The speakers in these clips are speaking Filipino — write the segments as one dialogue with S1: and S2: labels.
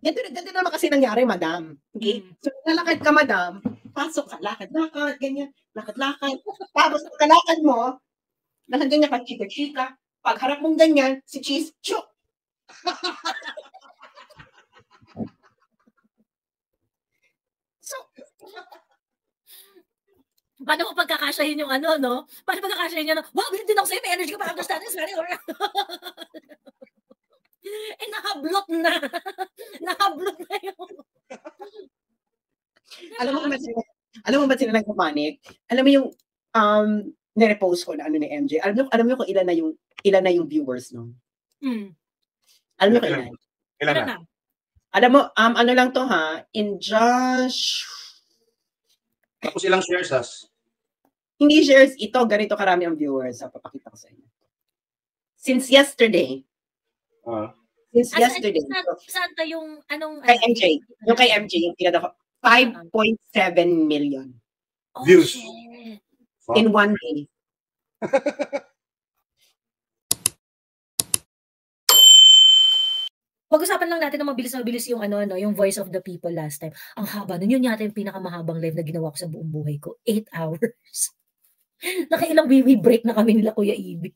S1: Ganito naman kasi nangyari, madam. Okay? So, lalakad ka, madam, pasok ka, lakad-lakad, ganyan, lakad-lakad. Tapos, pagkalakad mo, nandun ka, chika-chika. Pag harap mong ganyan, si Cheese, chuk! So,
S2: paano mo pagkakasyahin yung ano, no? Paano pagkakasyahin yun? Wow, bilhin din ako sa'yo, may energy ka para understand this very well. Eh, nakablot na. Nakablot na yung...
S1: Alam mo ba sila nagpapanik? Alam mo yung nirepost ko na ano ni MJ. Alam mo kung ilan na yung viewers no? Alam mo kung ilan?
S2: Ilan na?
S1: Alam mo, ano lang to ha, in just...
S3: Tapos ilang shares has?
S1: Hindi shares, ito, ganito karami ang viewers. Papakita ko sa inyo. Since yesterday. Since yesterday.
S2: Saan yung anong...
S1: Kay MJ. Yung kay MJ, yung tinada ko. 5.7 million.
S3: Views.
S2: Shit.
S1: In one day.
S2: Pag-usapan lang natin na mabilis yung ano, yung Voice of the People last time. Ang haba nun, yun yata yung pinakamahabang live na ginawa ko sa buong buhay ko. 8 hours. Nakailang wiwi break na kami nila Kuya Ibi.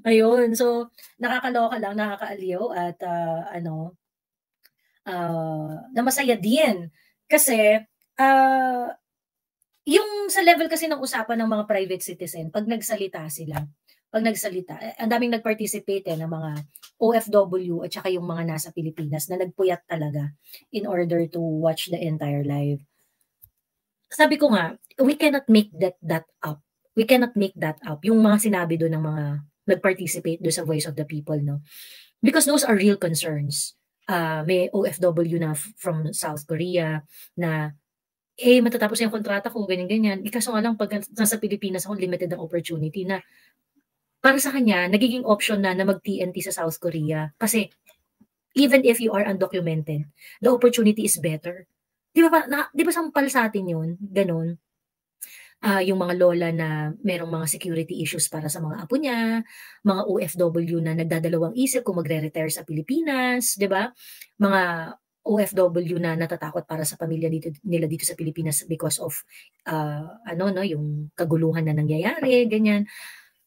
S2: Ayun, so nakakaloka lang, nakakaaliw at na masaya din. Kasi yung sa level kasi ng usapan ng mga private citizen, pag nagsalita, ang daming nag-participate ng mga OFW at saka yung mga nasa Pilipinas na nagpuyat talaga in order to watch the entire live. Sabi ko nga, we cannot make that up. We cannot make that up. Yung mga sinabi doon ng mga nag-participate doon sa Voice of the People, no? Because those are real concerns. May OFW na from South Korea na matatapos yung kontrata ko, ganyan-ganyan. Kaso nga lang, pag nasa Pilipinas ako, limited ang opportunity na para sa kanya, nagiging option na mag-TNT sa South Korea. Kasi, even if you are undocumented, the opportunity is better. Di ba sampal sa atin yun? Ganon. Yung mga lola na merong mga security issues para sa mga apo niya, mga OFW na nagdadalawang isip kung magre-retire sa Pilipinas, di ba? Mga OFW na natatakot para sa pamilya nila dito sa Pilipinas because of yung kaguluhan na nangyayari, ganyan.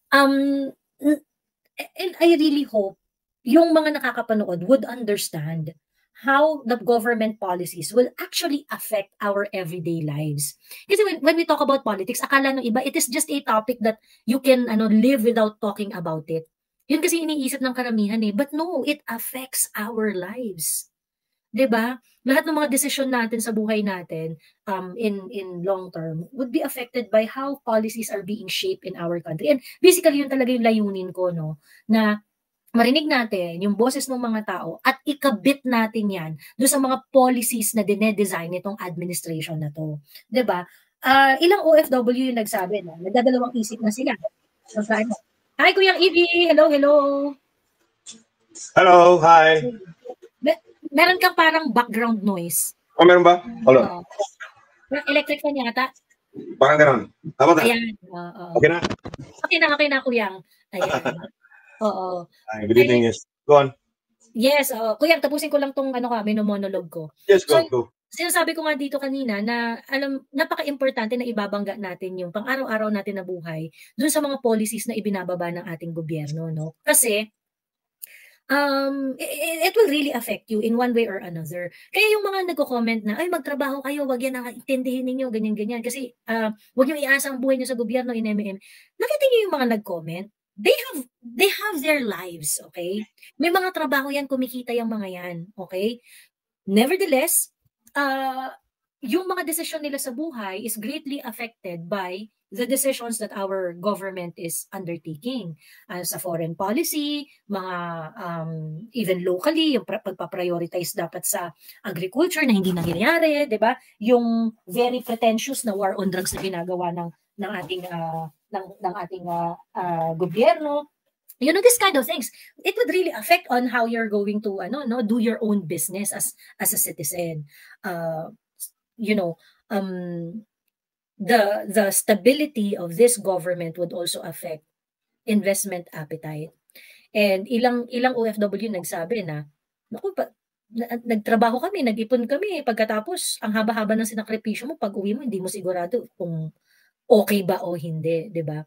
S2: And I really hope yung mga nakakapanood would understand how the government policies will actually affect our everyday lives. Kasi when we talk about politics, akala ng iba, it is just a topic that you can live without talking about it. Yun kasi iniisip ng karamihan but no, it affects our lives. 'Di ba? Lahat ng mga desisyon natin sa buhay natin in long term would be affected by how policies are being shaped in our country. And basically yun talaga yung layunin ko na marinig natin yung boses ng mga tao at ikabit natin yan doon sa mga policies na dinedesign nitong administration na to. 'Di ba? Ilang OFW yung nagsabi na nagdadalawang isip na sila. So, hi Kuya Evie, hello.
S3: Hello, hi.
S2: Meron kang parang background noise.
S3: Meron ba? Hello.
S2: Electric fan yata.
S3: Parang gano'n. Tama na?
S2: Ayan.
S3: Okay na?
S2: Okay na, Kuyang. Ayan. Oo.
S3: Good evening, yes. Go on.
S2: Yes, Kuyang, tapusin ko lang tong monologue ko.
S3: Yes, go.
S2: Sinasabi ko nga dito kanina na napaka-importante na ibabangga natin yung pang-araw-araw natin na buhay dun sa mga policies na ibinababa ng ating gobyerno, no? Kasi it will really affect you in one way or another. Kaya yung mga nagko-comment na, ay magtrabaho kayo, wag yan intindihin ninyo, ganyan-ganyan. Kasi wag nyo iasa ang buhay nyo sa gobyerno in MM. Nakita nyo yung mga nag-comment? They have their lives, okay? May mga trabaho yan, kumikita yung mga yan, okay? Nevertheless, yung mga desisyon nila sa buhay is greatly affected by the decisions that our government is undertaking sa foreign policy, mga even locally, yung pagpa-prioritize dapat sa agriculture na hindi nangyayari, 'di ba? Yung very pretentious na war on drugs na ginagawa ng ating gobyerno. This kind of things, it would really affect on how you're going to do your own business as a citizen. The stability of this government would also affect investment appetite. And ilang OFW nagsabi na, naku, nagtrabaho kami, nag-ipon kami, pagkatapos ang haba-haba ng sinakripisyo mo, pag-uwi mo hindi mo sigurado kung okay ba o hindi, 'di ba?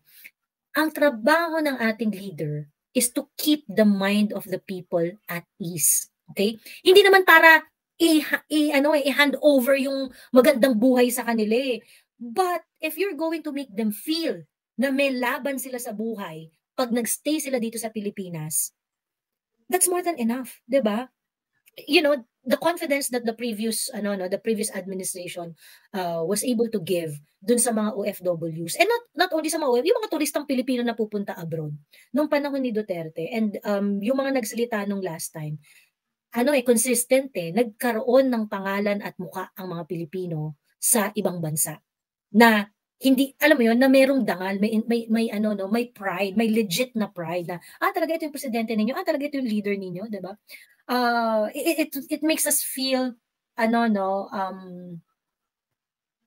S2: Ang trabaho ng ating leader is to keep the mind of the people at ease. Okay? Hindi naman para i-hand over yung magandang buhay sa kanila eh. But if you're going to make them feel na may laban sila sa buhay pag nagstay sila dito sa Pilipinas, that's more than enough, 'di ba? You know, the confidence that the previous administration was able to give dun sa mga OFWs, and not only sa mga OFW, yung mga turistang Pilipino na pupunta abroad nung panahon ni Duterte, and yung mga nagsalita nung last time, consistent nagkaroon ng pangalan at mukha ang mga Pilipino sa ibang bansa na hindi, alam mo yun, na merong dangal, may pride, may legit na pride na, talaga ito yung presidente ninyo, talaga ito yung leader ninyo, 'di ba? It makes us feel,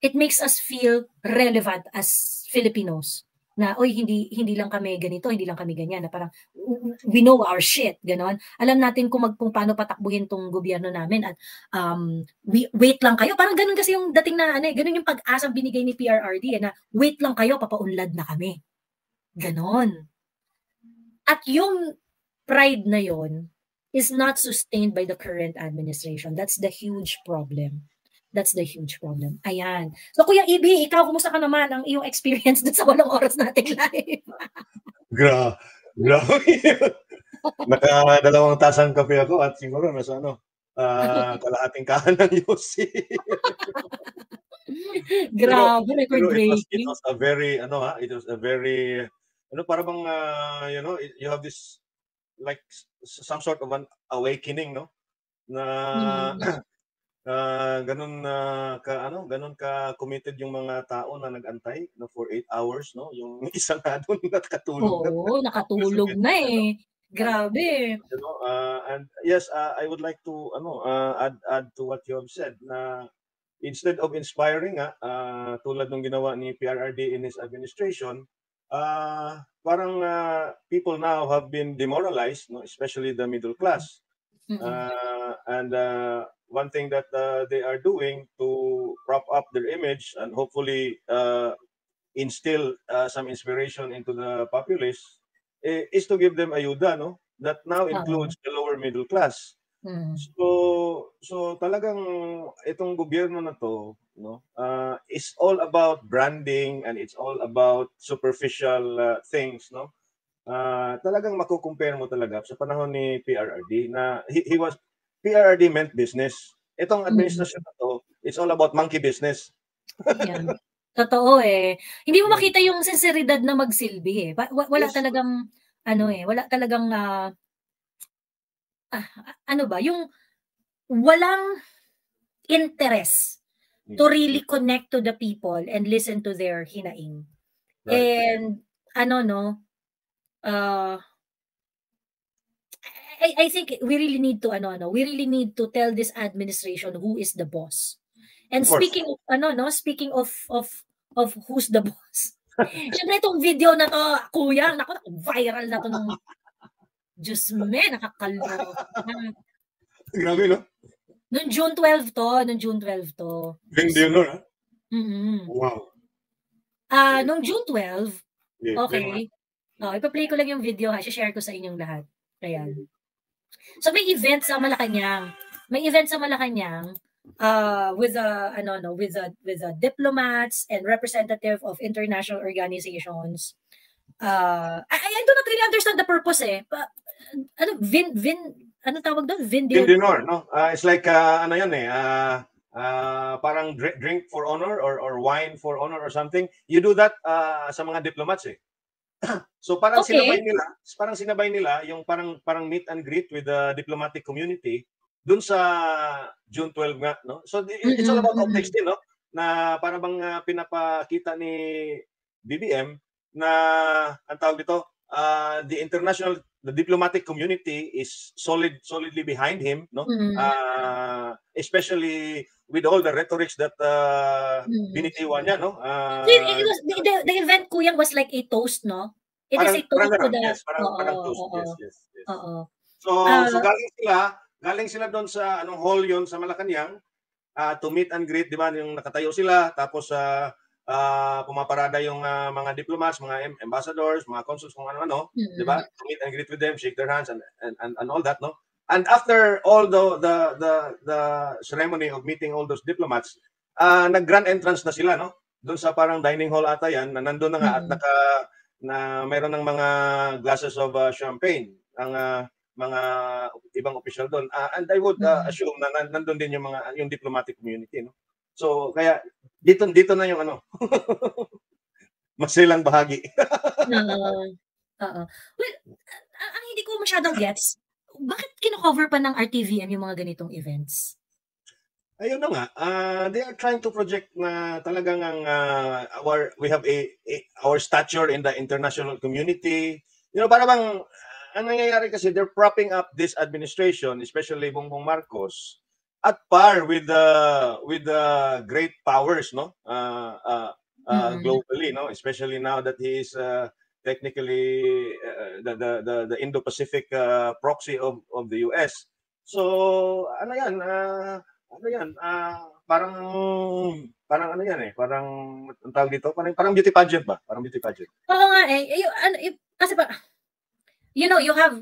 S2: it makes us feel relevant as Filipinos. Na, hindi lang kami ganito, hindi lang kami ganyan, na parang, we know our shit, ganon. Alam natin kung paano patakbuhin tong gobyerno namin, at wait lang kayo. Parang ganun kasi yung dating na, ganun yung pag-asang binigay ni PRRD, na wait lang kayo, papaunlad na kami. Ganon. At yung pride na yon is not sustained by the current administration. That's the huge problem. That's the huge problem. Ayan. So, Kuya Ibi, ikaw, kumusta ka naman ang iyong experience dun sa 8 oras nating live?
S3: Grabe. Naka-2 tasang kape ako at siguro nasa kalahating kahan ng UC.
S2: Grabe, record-breaking.
S3: It was a very, para bang, you have this, like, some sort of an awakening, no? Na, ganun ka committed yung mga tao na nag-antay for 8 hours, no? Yung isa nga doon nakatulog.
S2: Oo, nakatulog na eh. Grabe.
S3: And yes, I would like to add to what you have said, na instead of inspiring tulad ng ginawa ni PRRD in his administration, parang people now have been demoralized, no? Especially the middle class. And one thing that they are doing to prop up their image and hopefully instill some inspiration into the populace is to give them ayuda, no? That now includes the lower middle class. So talagang itong gobyerno na to, no, is all about branding, and it's all about superficial things, no? Talagang makukumpare mo talaga sa panahon ni PRRD na PRRD meant business. Itong administrasyon na to, it's all about monkey business.
S2: Yan. Totoo eh. Hindi mo makita yung sinseridad na magsilbi eh. Wala talagang, wala talagang, yung walang interest to really connect to the people and listen to their hinaing. Right. And, I think we really need to tell this administration who is the boss. And speaking of who's the boss. Siyempre itong video na to, kuya, viral na to ng Diyos me, nakakaloka.
S3: Grabe, no?
S2: Noong June 12 to.
S3: Hindi yun, ha? Wow.
S2: Noong June 12, okay. Ipa-play ko lang yung video, share ko sa inyong lahat. Ayan. So may event sa Malacanang. With the diplomats and representative of international organizations. I do not really understand the purpose eh. Ano tawag doon?
S3: Vindinor, no? It's like parang drink for honor or wine for honor or something. You do that sa mga diplomats eh. So parang sinabay nila yung parang meet and greet with the diplomatic community dun sa June 12 nga, no? So it's all about optics din, no? Na parang bang pinapakita ni BBM na ang tawag dito, the diplomatic community is solidly behind him, no? Especially with all the rhetorics that binitiwan niya, no?
S2: The event, Kuya, was like a toast, no? It is a toast to the...
S3: Parang toast, yes. So galing sila galing sila doon sa anong hall yon sa Malacanang to meet and greet, di ba? Yung nakatayo sila, tapos pumaparada yung mga diplomats, mga ambassadors, mga consuls, kung ano-ano, di ba? To meet and greet with them, shake their hands and all that, no? And after all the ceremony of meeting all those diplomats, nag-grand entrance na sila, no? Doon sa parang dining hall ata yan, na nandun na nga at mayroon ng mga glasses of champagne ang mga ibang official doon. And I would assume na nandun din yung diplomatic community, no? So kaya dito na yung ano. Masilang bahagi.
S2: Well, ang hindi ko masyadong gets, bakit kino-cover pa ng RTVM yung mga ganitong events?
S3: Ayun na nga, they are trying to project na talagang we have our stature in the international community. You know, para bang ang nangyayari kasi they're propping up this administration, especially Bongbong Marcos, at par with the great powers, no? Globally, no? Especially now that he is technically the Indo-Pacific proxy of the US. So ano yan? Parang ano yan eh, parang ang tawag dito, parang beauty pageant ba? Parang beauty pageant.
S2: Oo nga kasi ba, you know, you have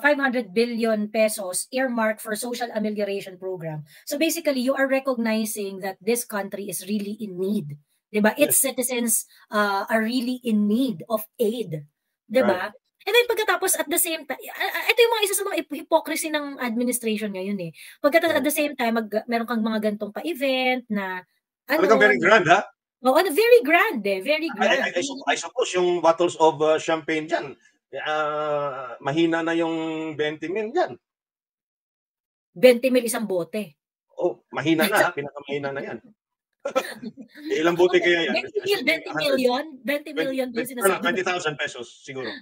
S2: 500 billion pesos earmarked for social amelioration program. So basically, you are recognizing that this country is really in need. Diba? Its citizens are really in need of aid. Diba? Right. And then pagkatapos at the same time, ito yung mga isa sa mga hypocrisy ng administration ngayon eh. Pagkatapos at the same time, meron kang mga gantong pa-event na
S3: very grand, ha?
S2: Oh, very grand eh. Very grand.
S3: I suppose yung bottles of champagne dyan, mahina na yung 20 mil dyan.
S2: 20 mil isang bote.
S3: Oh, mahina na, pinakamahina na yan. Ilang bote kaya yan?
S2: 20 million din sinasabi.
S3: 20,000 pesos siguro.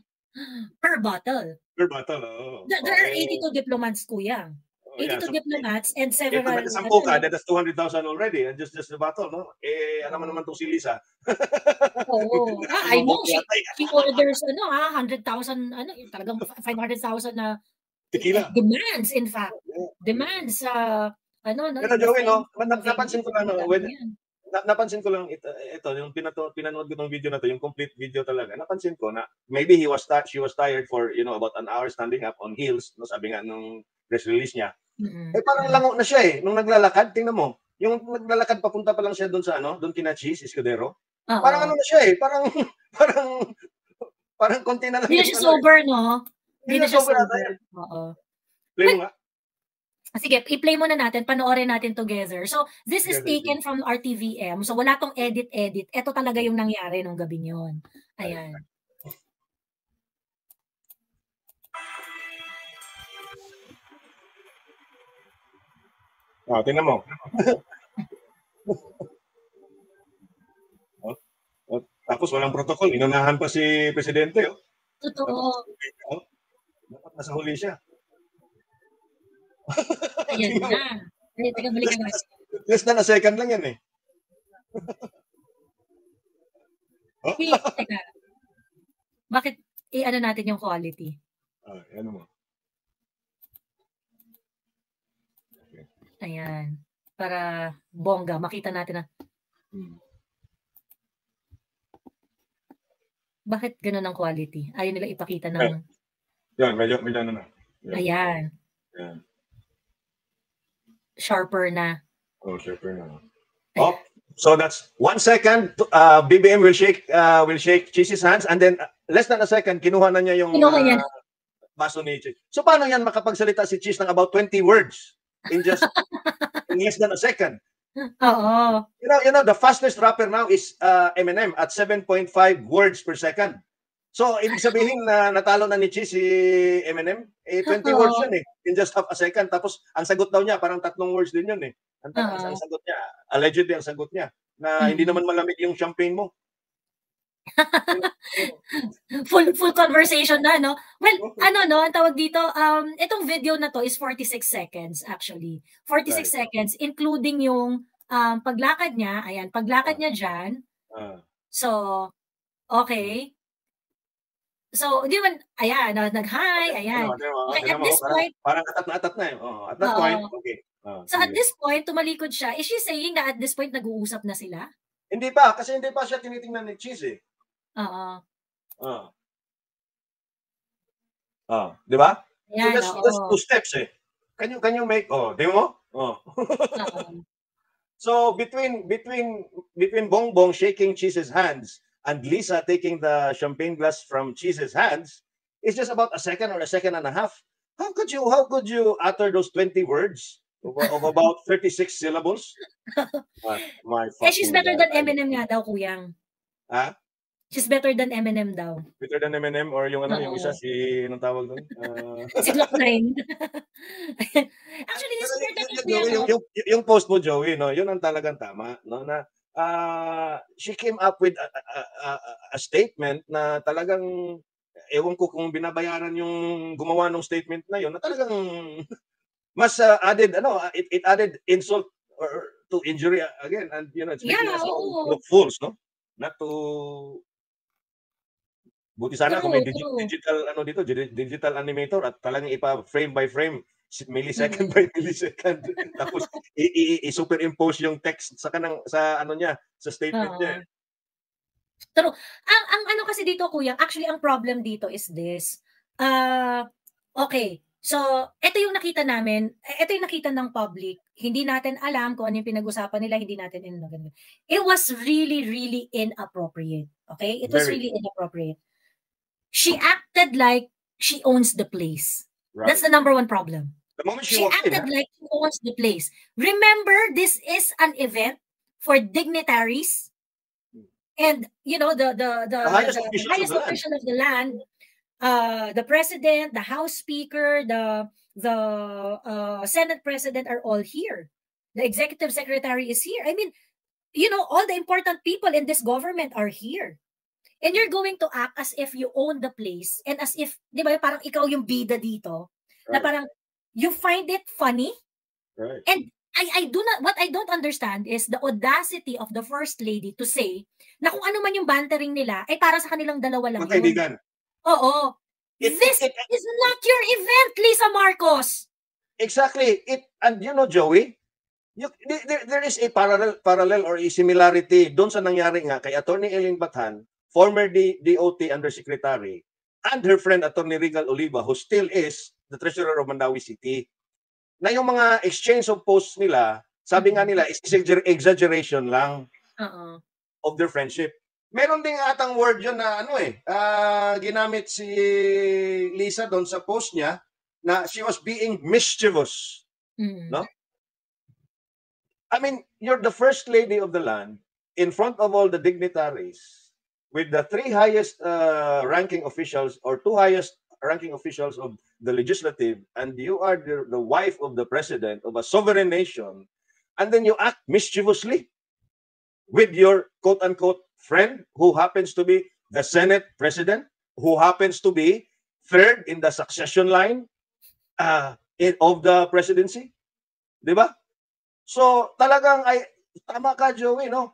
S2: Per bottle.
S3: Per bottle, oh.
S2: There are 82 diplomats, kuya. 82 diplomats and several...
S3: That's 200,000 already. And just the bottle, no? Alam mo naman itong si Lisa.
S2: Oo. I know. She orders, 100,000, talagang 500,000 na
S3: tequila.
S2: Demands, in fact. Demands,
S3: Pero Joey, no? Napansin ko lang, napansin ko lang ito yung pinanood ko ng video na to, yung complete video talaga. Napansin ko na maybe she was tired for, about an hour standing up on heels, no, sabi nga nung press release niya. Parang lango na siya eh nung naglalakad. Tingnan mo, yung naglalakad papunta pa lang siya doon sa doon kina Cheese Escudero. Parang ano na siya eh, parang konti na lang.
S2: Hindi siya sober, no? Hindi siya sober. Oo.
S3: Play mo nga.
S2: Sige, i-play muna natin, panoorin natin together. So, this is taken from RTVM. So, wala tong edit. Ito talaga yung nangyari nung gabing yun. Ayan.
S3: Tingnan mo. Tapos walang protocol. Inunahan pa si Presidente.
S2: Totoo.
S3: Dapat nasa huli siya.
S2: Ayan na. Teka, balikan na.
S3: Less than a second lang yan eh.
S2: Teka. Bakit i-ano natin yung quality?
S3: Ano mo?
S2: Okay. Ayan. Para bongga. Makita natin na. Bakit ganun ang quality? Ayaw nila ipakita ng...
S3: Yan, medyo na.
S2: Ayan.
S3: Yan.
S2: Sharper na.
S3: Oh, sharper na. Oh, so that's 1 second. BBM will shake Cheese's hands, and then less than a second, kinuha na niya yung baso ni Cheese. So paano yan makapagsalita si Cheese ng about 20 words in less than a second?
S2: Oo.
S3: You know, the fastest rapper now is Eminem at 7.5 words per second. So, ibig sabihin na natalo na ni Cheese si Eminem, 20 words yun eh, in just half a second. Tapos, ang sagot daw niya, parang 3 words din yun eh. Ang sagot niya, allegedly ang sagot niya, na hindi naman malamig yung champagne mo.
S2: full conversation na, no? Well, ang tawag dito, itong video na to is 46 seconds, actually. 46 seconds, including yung paglakad niya, ayan, paglakad niya dyan. So, okay. So, di naman, ayan, nag-hi, ayan. Okay, at this point,
S3: parang atat na eh. Oh, at that point, okay.
S2: So at this point, tumalikod siya. Is she saying na at this point nag-uusap na sila?
S3: Hindi pa, kasi hindi pa siya tinitingnan ni Cheese eh. Di ba?
S2: Yan,
S3: so that's 2 steps eh. Can you make, di mo? So between Bongbong shaking Cheese's hands and Lisa taking the champagne glass from Cheese's hands, it's just about a second or a second and a half. How could you utter those 20 words of about 36 syllables?
S2: She's better than Eminem nga daw, Kuyang.
S3: Ha?
S2: She's better than Eminem daw.
S3: Better than Eminem or yung yung isa si anong tawag doon?
S2: Si Glock 9. Actually, this is
S3: yung post mo, Joey, no, yun ang talagang tama, no, na she came up with a statement na talagang ewan ko kung binabayaran yung gumawa ng statement na yun na talagang mas added it added insult or to injury again, and it's making us look fools, no, not to. Buti sana kung may digital animator at talagang frame by frame, millisecond by millisecond, tapos i-superimpose yung text sa statement niya.
S2: Pero ang ano kasi dito, Kuya, actually ang problem dito is this. Okay. So, ito yung nakita namin, ito yung nakita ng public. Hindi natin alam kung ano yung pinag-usapan nila, hindi natin It was really, really inappropriate. Okay? It was really inappropriate. She acted like she owns the place. Right. That's the number one problem.
S3: The moment
S2: she acted like she owns the place. Remember, this is an event for dignitaries and the highest official of the land, the president, the House Speaker, the Senate President are all here. The Executive Secretary is here. I mean, all the important people in this government are here. And you're going to act as if you own the place and as if, di ba, parang ikaw yung bida dito. Right. Na parang, you find it funny.
S3: Right.
S2: And what I don't understand is the audacity of the First Lady to say na kung ano man yung bantering nila, ay para sa kanilang dalawa lang
S3: yun.
S2: Oo. This is not your event, Lisa Marcos.
S3: Exactly. And Joey, there is a parallel or a similarity doon sa nangyari nga kay Attorney Eileen Bathan, former DOT Undersecretary, and her friend Attorney Regal Oliva, who still is the Treasurer of Mandawi City, na yung mga exchange of posts nila, sabi nga nila, is exaggeration lang of their friendship. Meron ding atang word yun na ginamit si Lisa doon sa post niya, na she was being mischievous. No? I mean, you're the First Lady of the land, in front of all the dignitaries, with the 3 highest ranking officials or 2 highest ranking officials of the legislative, and you are the wife of the president of a sovereign nation, and then you act mischievously with your quote-unquote friend who happens to be the Senate president, who happens to be third in the succession line of the presidency. Diba? So talagang tama ka, Joey, no?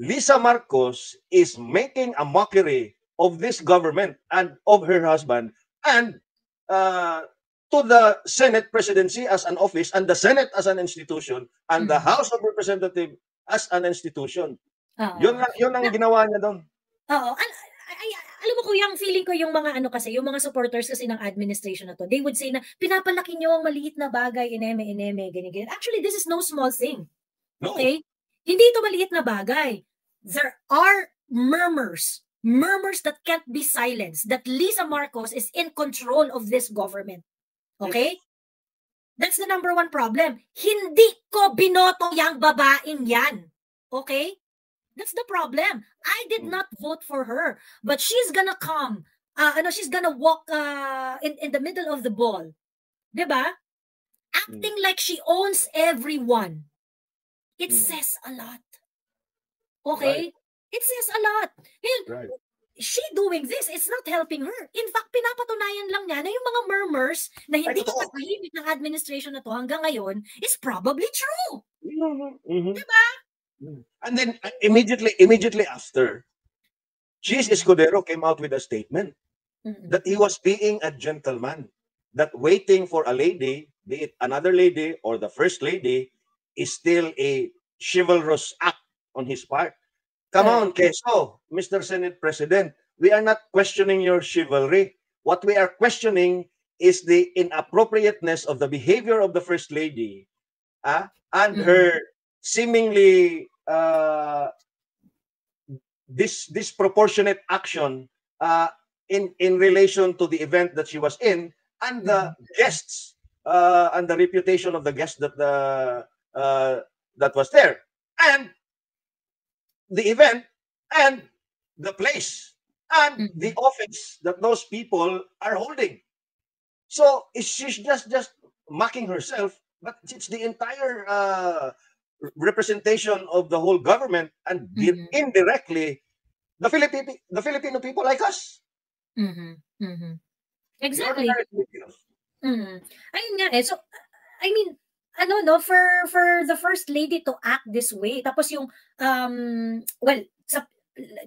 S3: Lisa Marcos is making a mockery of this government and of her husband and to the Senate presidency as an office and the Senate as an institution and the House of Representatives as an institution. Yun ang ginawa niya doon.
S2: Oo. Alam mo, Kuya, ang feeling ko yung mga yung mga supporters kasi ng administration na to, they would say na pinapalaki niyo ang maliit na bagay, ineme, ganyan. Actually, this is no small thing.
S3: No.
S2: Okay? Hindi ito maliit na bagay. There are murmurs that can't be silenced, that Lisa Marcos is in control of this government. Okay? That's the number one problem. Hindi ko binoto yang babaeng yan. Okay? That's the problem. I did not vote for her, but she's gonna come. She's gonna walk in the middle of the ball. Diba? Acting like she owns everyone. It says a lot. Okay? Right. It says a lot. And right. She doing this, it's not helping her. In fact, pinapatunayan lang niya na yung mga murmurs na hindi niya katahimik ng administration na to hanggang ngayon is probably true. Diba?
S3: And then immediately after, Cheese Escudero came out with a statement that he was being a gentleman, that waiting for a lady, be it another lady or the first lady, is still a chivalrous act on his part. Come on, Quezon, Mr. Senate President, we are not questioning your chivalry. What we are questioning is the inappropriateness of the behavior of the First Lady and her seemingly disproportionate action in relation to the event that she was in, and the guests and the reputation of the guests that was there, and the event, and the place, and the office that those people are holding. So she's just mocking herself, but it's the entire representation of the whole government, and indirectly the Filipino people like us.
S2: Exactly. Ayun nga eh. So, I mean, for the First Lady to act this way, tapos yung, well,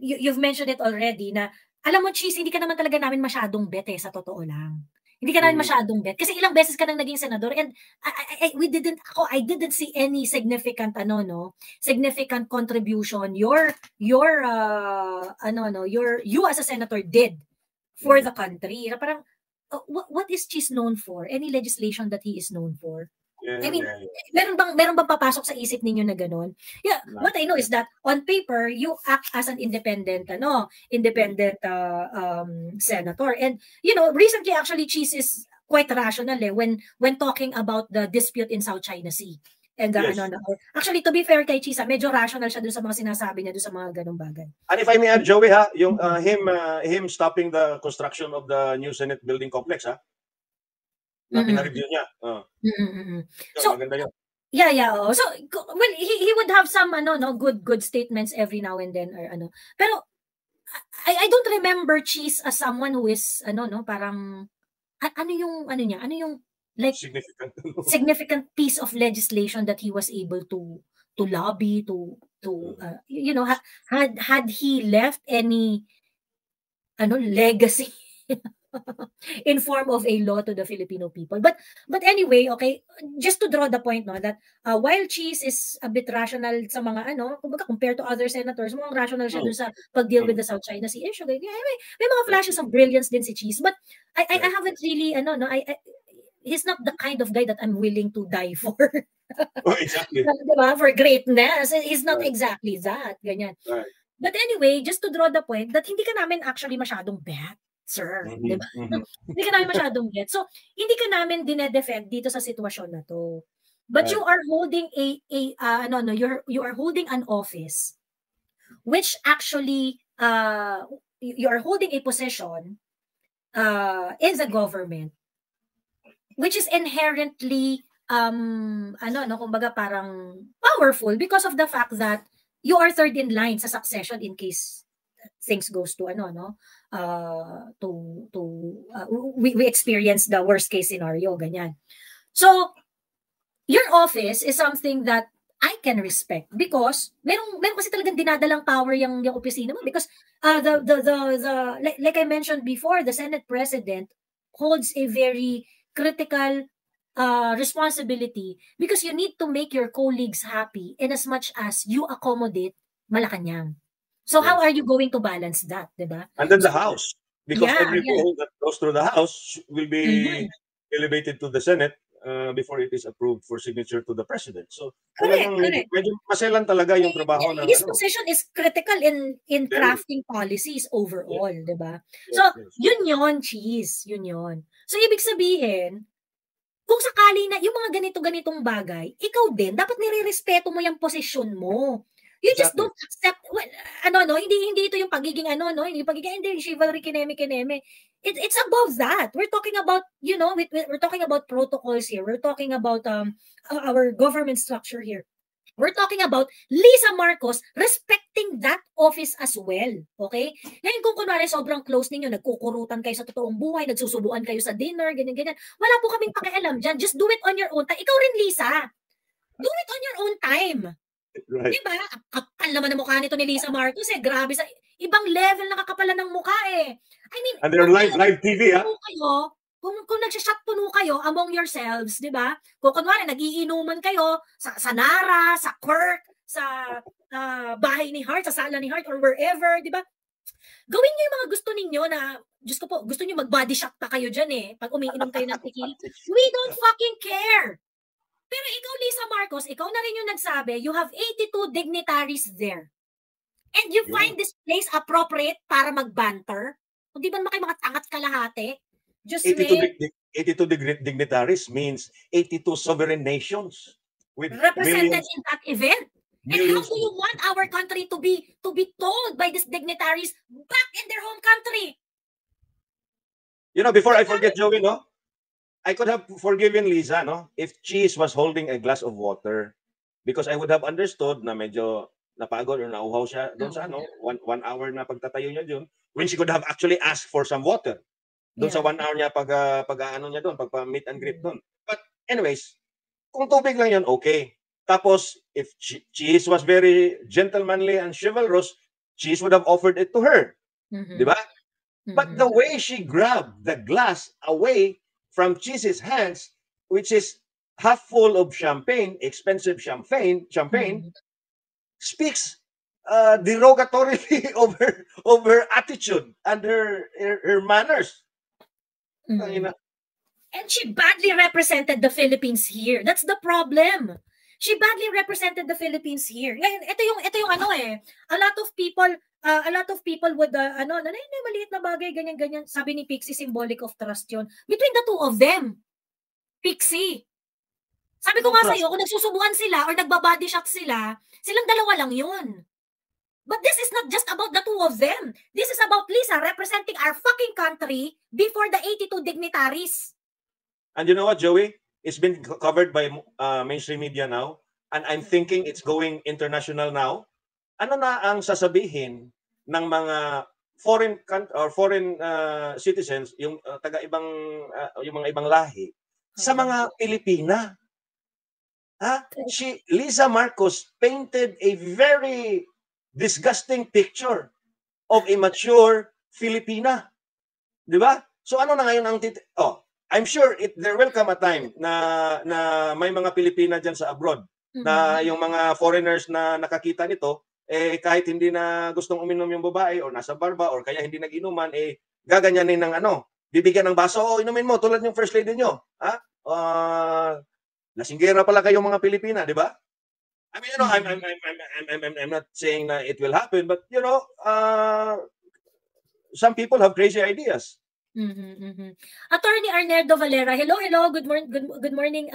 S2: you've mentioned it already na, alam mo, Cheese, hindi ka naman talaga namin masyadong bet sa totoo lang. Hindi ka namin masyadong bet. Kasi ilang beses ka nang naging senador, and I didn't see any significant, significant contribution you as a senator did for the country. Parang, what is Cheese known for? Any legislation that he is known for? I mean, meron bang papasok sa isip ninyo na gano'n? Yeah, what I know is that on paper, you act as an independent senator. And, recently actually, Cheese is quite rational when talking about the dispute in South China Sea. And actually, to be fair kay Cheese, medyo rational siya dun sa mga sinasabi niya dun sa mga ganung bagay.
S3: And if I may add, Joey, yung him stopping the construction of the new Senate building complex, na pinareview niya.
S2: So, maganda yun. Yeah. So, well, he would have some good statements every now and then or Pero I don't remember Cheese as someone who is parang ano yung like significant piece of legislation that he was able to lobby to had he left any legacy in form of a law to the Filipino people. But anyway, okay, just to draw the point that while Cheese is a bit rational sa mga kumbaga compared to other senators, mukhang rational siya dun sa pag-deal with the South China Sea issue. May mga flashes of brilliance din si Cheese, but I haven't really he's not the kind of guy that I'm willing to die for.
S3: Exactly.
S2: Diba? For greatness. He's not exactly that. Ganyan.
S3: Right.
S2: But anyway, just to draw the point that hindi ka namin actually masyadong bet, sir. Diba? Hindi ka namin masyadong bet. So, hindi ka namin dinedefend dito sa sitwasyon na to. But you are holding you are holding an office which actually you are holding a position in the government which is inherently kumbaga parang powerful because of the fact that you are third in line sa succession in case things goes to we experience the worst case scenario, ganyan. So your office is something that I can respect because meron kasi talagang dinadalang power yung opisina mo because like I mentioned before, the Senate President holds a very critical responsibility because you need to make your colleagues happy in as much as you accommodate Malacanang. So how are you going to balance that, diba?
S3: And then the House, because every bill that goes through the House will be elevated to the Senate before it is approved for signature to the President. So
S2: correct.
S3: Medyo maselan talaga yung trabaho ng
S2: his position is critical in crafting policies overall, diba? So yun yon, Cheese, yun yon. So ibig sabihin, kung sakali na yung mga ganitong bagay, ikaw din dapat nirerespeto mo yung posisyon mo. You just don't accept hindi ito yung pagiging hindi chivalry kineme. It's above that. We're talking about we're talking about protocols here. We're talking about our government structure here. We're talking about Lisa Marcos respecting that office as well. Okay? Ngayon kung kunwari sobrang close ninyo, nagkukurutan kayo sa totoong buhay, nagsusubuan kayo sa dinner, ganyan. Wala po kaming pakialam dyan. Just do it on your own time. Ikaw rin, Lisa. Do it on your own time.
S3: Right.
S2: Diba? Kapal naman ang mukha nito ni Lisa Marcos. Grabe sa... Ibang level na kakapalan ng mukha eh. I mean,
S3: And they're live TV, ha?
S2: Kung nagsashot puno kayo among yourselves, di ba? Kung kunwari, nagiinuman kayo sa Nara, sa Quirk, sa bahay ni Hart, sa sala ni Hart, or wherever, di ba? Gawin niyo yung mga gusto ninyo na, Diyos ko po, gusto niyo mag-body shock pa kayo dyan eh, pag umiinom kayo ng tequila. We don't fucking care. Pero ikaw, Lisa Marcos, ikaw na rin yung nagsabi, you have 82 dignitaries there. And you find this place appropriate para mag-banter? Kung di ba naman kayo mga tangat kalahati? Just
S3: 82 dignitaries means 82 sovereign nations with
S2: represented in that event. And how do you want our country to be told by these dignitaries back in their home country?
S3: You know, before I forget, Joey, no? I could have forgiven Lisa, no? If Cheese was holding a glass of water. Because I would have understood na medyo napagod or nauhaw siya doon sa one hour na pagtatayo niya doon, when she could have actually asked for some water doon sa 1 hour niya pag-ano niya doon, pagpa-meet and greet doon. But anyways, kung tubig lang yan, okay. Tapos, if Cheese was very gentlemanly and chivalrous, Cheese would have offered it to her. Di ba? But the way she grabbed the glass away from Cheese's hands, which is half full of champagne, expensive champagne, speaks derogatorily of her attitude and her manners.
S2: And she badly represented the Philippines here. That's the problem. She badly represented the Philippines here. Ngayon, ito yung ano eh. A lot of people would maliit na bagay, ganyan. Sabi ni Pixie, symbolic of trust yun. Between the two of them. Pixie. Sabi ko nga sa'yo, kung nagsusubuan sila or nagbabody shot sila, silang dalawa lang yun. But this is not just about the two of them. This is about Lisa representing our fucking country before the 82 dignitaries.
S3: And you know what, Joey? It's been covered by mainstream media now, and I'm thinking it's going international now. Ano na ang sasabihin ng mga foreign citizens, yung yung mga ibang lahi sa mga Pilipina? Lisa Marcos painted a very disgusting picture of a mature Filipina. Di ba? So ano na ngayon ang I'm sure there will come a time na may mga Pilipina dyan sa abroad na yung mga foreigners na nakakita nito, kahit hindi na gustong uminom yung babae or nasa bar ba or kaya hindi nag-inuman, gaganyanin ng bibigyan ng baso, inumin mo tulad yung first lady nyo. Lasinggera pala kayong mga Pilipina, di ba? I mean, I'm not saying that it will happen, but some people have crazy ideas.
S2: Attorney Arneldo Valera, hello, good morning.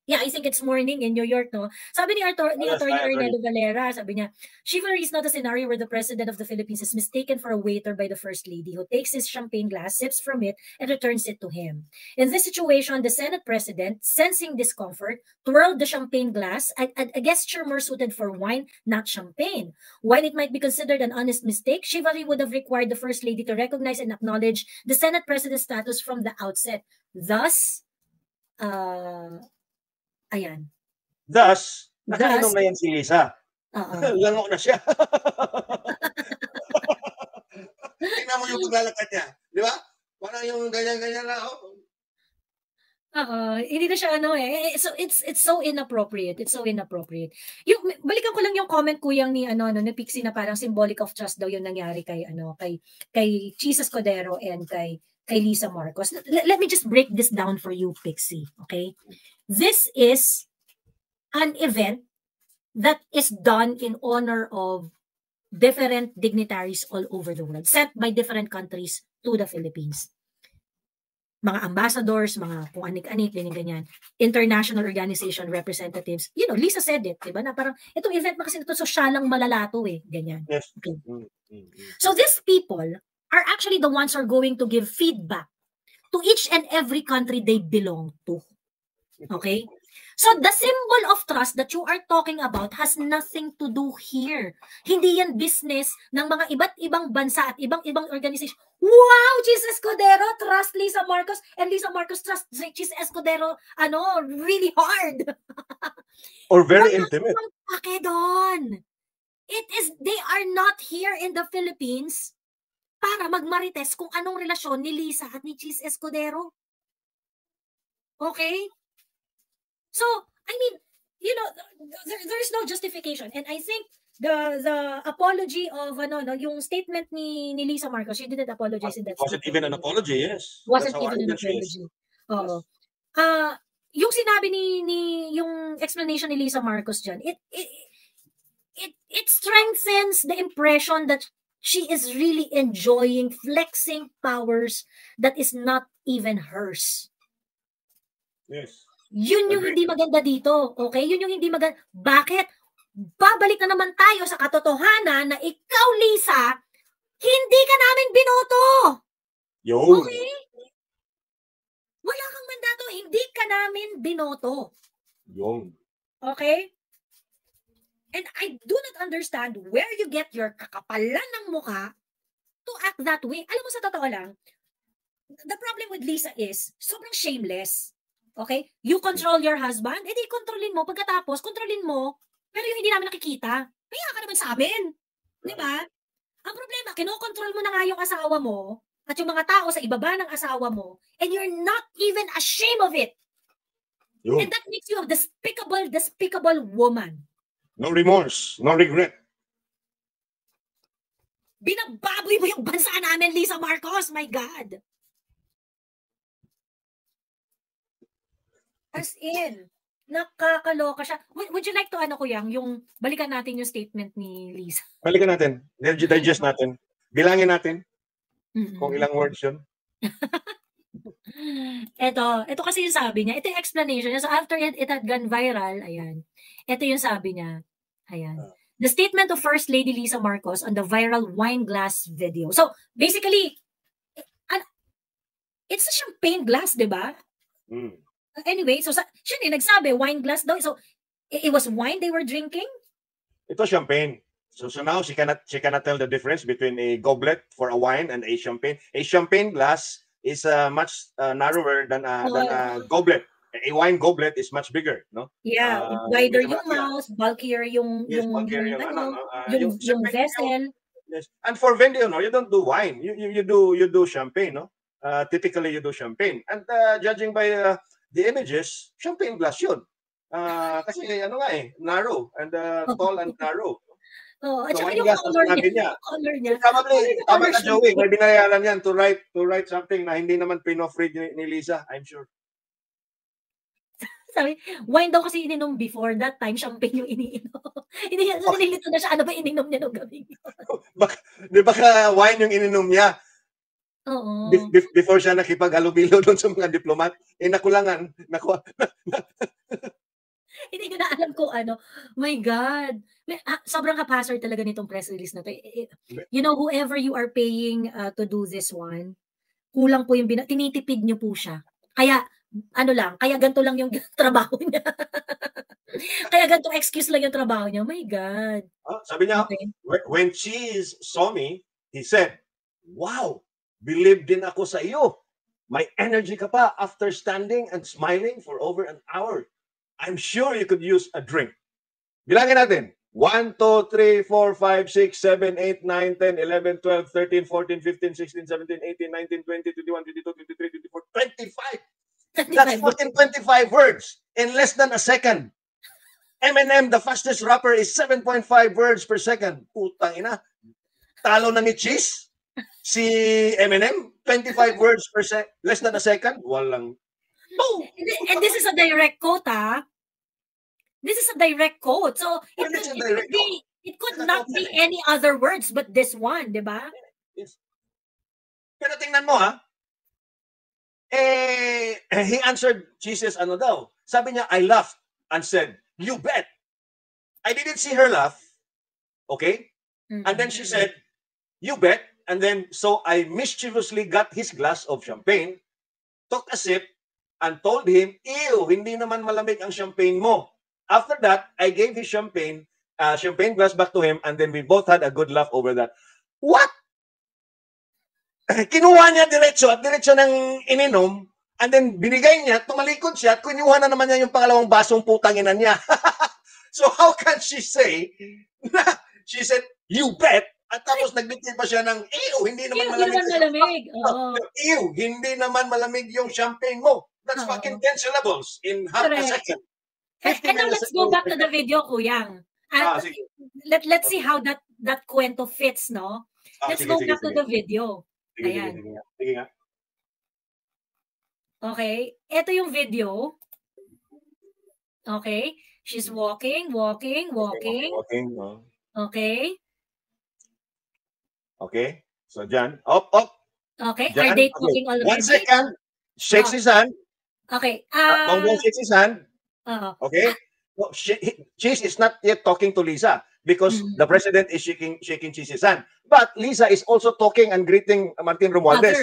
S2: Yeah, I think it's morning in New York, no? Sabi ni Attorney Arneldo Valera, sabi niya, chivalry is not a scenario where the President of the Philippines is mistaken for a waiter by the First Lady who takes his champagne glass, sips from it, and returns it to him. In this situation, the Senate President, sensing discomfort, twirled the champagne glass, a gesture more suited for wine, not champagne. While it might be considered an honest mistake, chivalry would have required the First Lady to recognize and acknowledge the Senate President's status from the outset. Thus, ayan.
S3: Thus, nakainom na yan si Lisa. Lango na siya. Tingnan mo yung paglalakad niya. Di ba? Parang yung ganyan-ganyan na.
S2: Hindi na siya So it's so inappropriate. It's so inappropriate. Balikan ko lang yung comment kuyang ni ni Pixie na parang symbolic of trust daw yung nangyari kay Cheese Escudero and kay Lisa Marcos. Let me just break this down for you, Pixie, okay? This is an event that is done in honor of different dignitaries all over the world, sent by different countries to the Philippines. Mga ambassadors, mga kung anik-anik, ganyan, international organization representatives. Lisa said it, diba? Na parang, itong event na kasi ito, sosyalang malalato ganyan.
S3: Yes.
S2: Okay. So these people are actually the ones who are going to give feedback to each and every country they belong to. Okay? So the symbol of trust that you are talking about has nothing to do here. Hindi yan business ng mga iba't ibang bansa at ibang organization. Wow, Cheese Escudero trust Lisa Marcos and Lisa Marcos trust Cheese Escudero really hard.
S3: Or very intimate.
S2: Pake doon. They are not here in the Philippines para magmarites kung anong relasyon ni Lisa at ni Cheese Escudero. Okay? So, I mean, you know, there's no justification. And I think the apology of yung statement ni Lisa Marcos, she didn't apologize in that
S3: wasn't even an apology, yes.
S2: Wasn't even an apology. Oo. Yung sinabi yung explanation ni Lisa Marcos dyan, it strengthens the impression that she is really enjoying flexing powers that is not even hers.
S3: Yes.
S2: Yun yung hindi maganda dito. Okay? Yun yung hindi maganda. Bakit? Babalik na naman tayo sa katotohanan na ikaw, Lisa, hindi ka namin binoto. Okay? Wala kang mandato. Hindi ka namin binoto. Okay? And I do not understand where you get your kakapalan ng mukha to act that way. Alam mo, sa totoo lang, the problem with Lisa is, sobrang shameless. Okay? You control your husband, edi kontrolin mo. Pagkatapos, kontrolin mo, pero yung hindi namin nakikita, kaya ka naman sa amin. Di ba? Ang problema, kinokontrol mo na nga yung asawa mo at yung mga tao sa ibaba ng asawa mo, and you're not even ashamed of it. And that makes you a despicable woman.
S3: No remorse, no regret.
S2: Binababoy mo yung bansa namin, Lisa Marcos. My God. As in, nakakaloka siya. Would you like to, Kuyang, yung balikan natin yung statement ni Lisa?
S3: Balikan natin. Digest natin. Bilangin natin. Kung ilang words yun.
S2: Ito kasi yung sabi niya. Ito yung explanation niya. So after it had gone viral, ayan. Ito yung sabi niya. Ayan. The statement of First Lady Lisa Marcos on the viral wine glass video. So basically, it's a champagne glass, di ba? Anyway, so siya nagsabi, wine glass daw. So it was wine they were drinking?
S3: Ito champagne. So now she cannot tell the difference between a goblet for a wine and a champagne. A champagne glass is much narrower than a goblet. A wine goblet is much bigger, no?
S2: Yeah, wider yung mouth, bulkier yung vessel.
S3: Yes. And for Vendio, no, you don't do wine. You do champagne, no? Typically you do champagne. And judging by the images, champagne glass yun. Kasi narrow and tall and narrow.
S2: Oh, at saka yung color niya.
S3: Probably, tama ka, Joey. May binayaran yan to write something na hindi naman pin-off-read ni Lisa, I'm sure.
S2: Sabi, wine daw kasi ininom before. That time, champagne yung iniinom. Nililito na siya, ano ba ininom niya nung gabi?
S3: Di ba wine yung ininom niya?
S2: Oo.
S3: Before siya nakipag-alubilo doon sa mga diplomat, nakulangan.
S2: Hindi ko na alam kung ano. My God. Sobrang haphazard talaga nitong press release na to. You know, whoever you are paying to do this one, kulang po yung tinitipid niyo po siya. Kaya, kaya ganito lang yung trabaho niya. Kaya ganito excuse lang yung trabaho niya. My God.
S3: Sabi niya, okay. When Cheese saw me, he said, wow, believe din ako sa iyo. May energy ka pa after standing and smiling for over an hour. I'm sure you could use a drink. Bilangin natin. 1, 2, 3, 4, 5, 6, 7, 8, 9, 10, 11, 12, 13, 14, 15, 16, 17, 18, 19, 20, 21, 22, 23, 24, 25. That's 14, 25 words in less than a second. Eminem, the fastest rapper, is 7.5 words per second. Putang ina. Talo na ni Cheese. Si Eminem, 25 words per second. Less than a second. Walang.
S2: Boom! And this is a direct quote, ha? This is a direct quote. So, it could not be any other words but this one, di ba?
S3: Yes. Pero tingnan mo, ha? He answered Jesus, daw? Sabi niya, I laughed and said, you bet. I didn't see her laugh. Okay? Mm-hmm. And then she said, you bet. And then, so I mischievously got his glass of champagne, took a sip, and told him, ew, hindi naman malamig ang champagne mo. After that, I gave his champagne glass back to him, and then we both had a good laugh over that. What? Kinuha niya diretso ng ininom, and then binigay niya, tumalikod siya, at kinuha na naman niya yung pangalawang basong putang ina niya. So how can she say na She said, "You bet." At tapos nagbigay pa siya ng, ew, hindi naman
S2: Hindi
S3: malamig.
S2: naman malamig. Oo.
S3: Ew, hindi naman malamig yung champagne mo. That's fucking 10 syllables in half a
S2: Correct.
S3: second.
S2: And now let's go back to the video, Kuyang.
S3: Sige.
S2: Let's see how that kwento fits, no? Let's go back to the video. Ayan.
S3: Sige nga.
S2: Okay. Ito yung video. Okay. She's walking.
S3: Walking.
S2: Okay.
S3: Okay. So, dyan. Up.
S2: Okay.
S3: Dyan.
S2: Are they talking already?
S3: 1 second. Shakes his hand.
S2: Okay.
S3: Bongbong shakes his hand. Okay. No, Cheese is not yet talking to Lisa because the president is shaking Cheese's hand. But Lisa is also talking and greeting Martin Romualdez.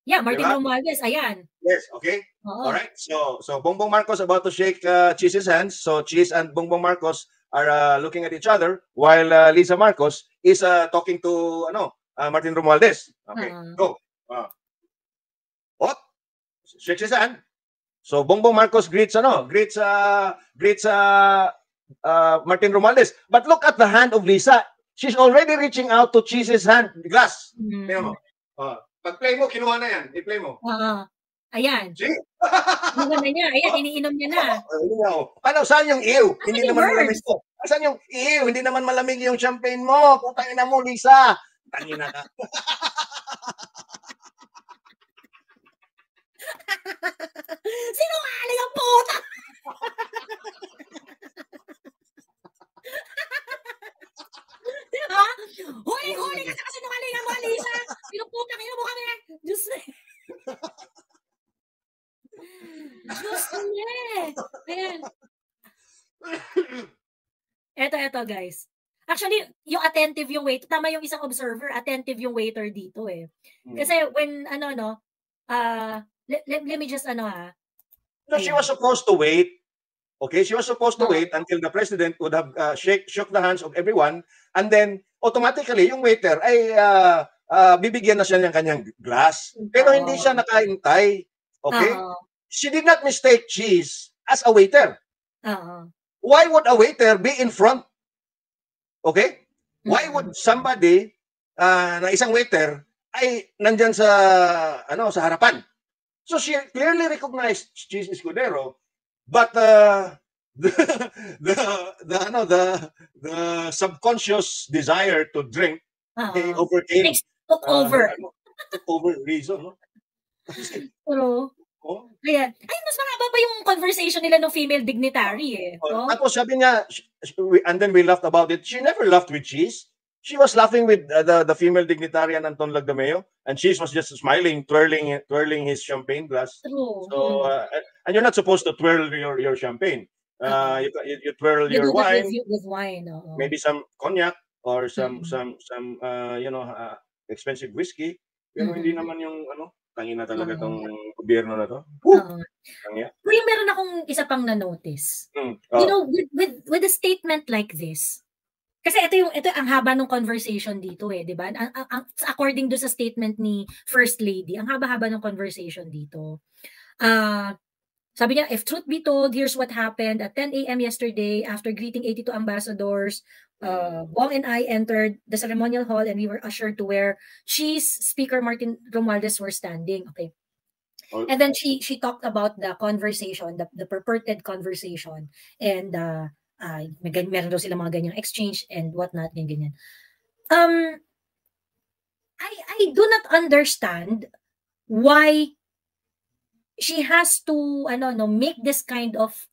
S2: Yeah, Martin Romualdez. Ayan.
S3: Yes. Okay. All right. So Bongbong Marcos about to shake Cheese's hands. So Cheese and Bongbong Marcos are looking at each other while Lisa Marcos is talking to Martin Romualdez. Okay. Go. Shakes his hand. So Bongbong Marcos greets Martin Romualdez. But look at the hand of Lisa. She's already reaching out to Cheese's hand glass. Tingnan mo. Pag-play mo, kinuha na yan. I-play mo.
S2: Ayan.
S3: See?
S2: Kinuha na niya. Ayan, iniinom niya na.
S3: Ano, saan yung ew? Hindi naman malamig mo. Saan yung ew? Hindi naman malamig yung champagne mo. Putangin na mo, Lisa. Tangin na ka.
S2: Sinungaling ang puta! Diba? Huli ka sa kasinungaling ang mga Lisa! Pinuputang ina mo kami! Diyos na! Diyos na! Ayan. Eto guys. Actually, yung attentive yung waiter, tama yung isang observer, attentive yung waiter dito eh. Kasi when, let me just
S3: No, she was supposed to wait. Okay, she was supposed to wait until the president would have shook the hands of everyone, and then automatically yung waiter ay bibigyan na siya ng kanyang glass. Pero hindi siya nakaintay. Okay? She did not mistake Cheese as a waiter. Why would a waiter be in front? Okay? Why would somebody na isang waiter ay nandyan sa harapan? So she clearly recognized Cheese Escudero, but the subconscious desire to drink overcame.
S2: Took over
S3: reason, no?
S2: Pero ayan. Ay, mas mahaba pa yung conversation nila ng female dignitary eh. No?
S3: Tapos sabi niya, and then we laughed about it. She never laughed with Cheese. She was laughing with the female dignitarian Anton Lagdameo, and Cheese was just smiling, twirling his champagne glass.
S2: True.
S3: So, and you're not supposed to twirl your champagne. You twirl your wine
S2: with wine.
S3: Maybe some cognac or some expensive whiskey. Pero hindi naman yung tangina talaga tong gobyerno na to.
S2: Pero meron akong isa pang na-notice. You know, with a statement like this, kasi ito ang haba ng conversation dito eh, 'di ba? According do sa statement ni First Lady, ang haba-haba ng conversation dito. Sabi niya, if truth be told, here's what happened at 10 a.m. yesterday after greeting 82 ambassadors. Bong and I entered the ceremonial hall and we were ushered to where Cheese, Speaker Martin Romualdez were standing. Okay. And then she talked about the conversation, the purported conversation, and meron daw sila mga ganyang exchange and whatnot, ganyan. I do not understand why she has to make this kind of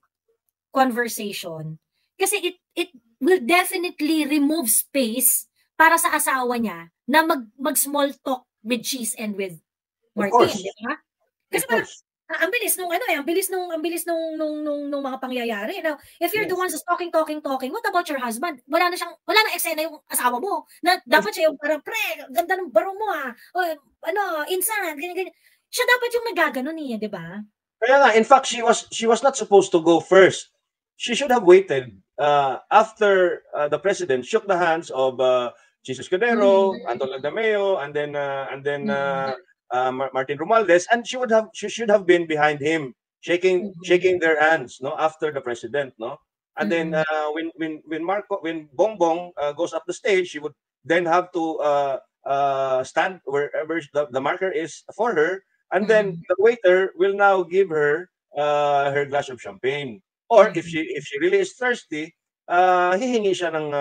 S2: conversation, kasi it will definitely remove space para sa asawa niya na mag small talk with Cheese and with Martin, di ba? Kasi ang bilis nung mga pangyayari. Now, if you're the ones who's talking, what about your husband? Wala na eksena yung asawa mo. Na dapat siya yung parang, pre, ganda ng barong mo insan, ganyan. Siya dapat yung nagaganon niya, di ba?
S3: Kaya nga, in fact, she was not supposed to go first. She should have waited after the president shook the hands of Cheese Escudero, Anton Lagdameo, and then Martin Romualdez, and she should have been behind him, shaking their hands, no, after the president, no. And then when Bongbong goes up the stage, she would then have to stand wherever the marker is for her, and then the waiter will now give her her glass of champagne. Or if she really is thirsty, hihingi siya ng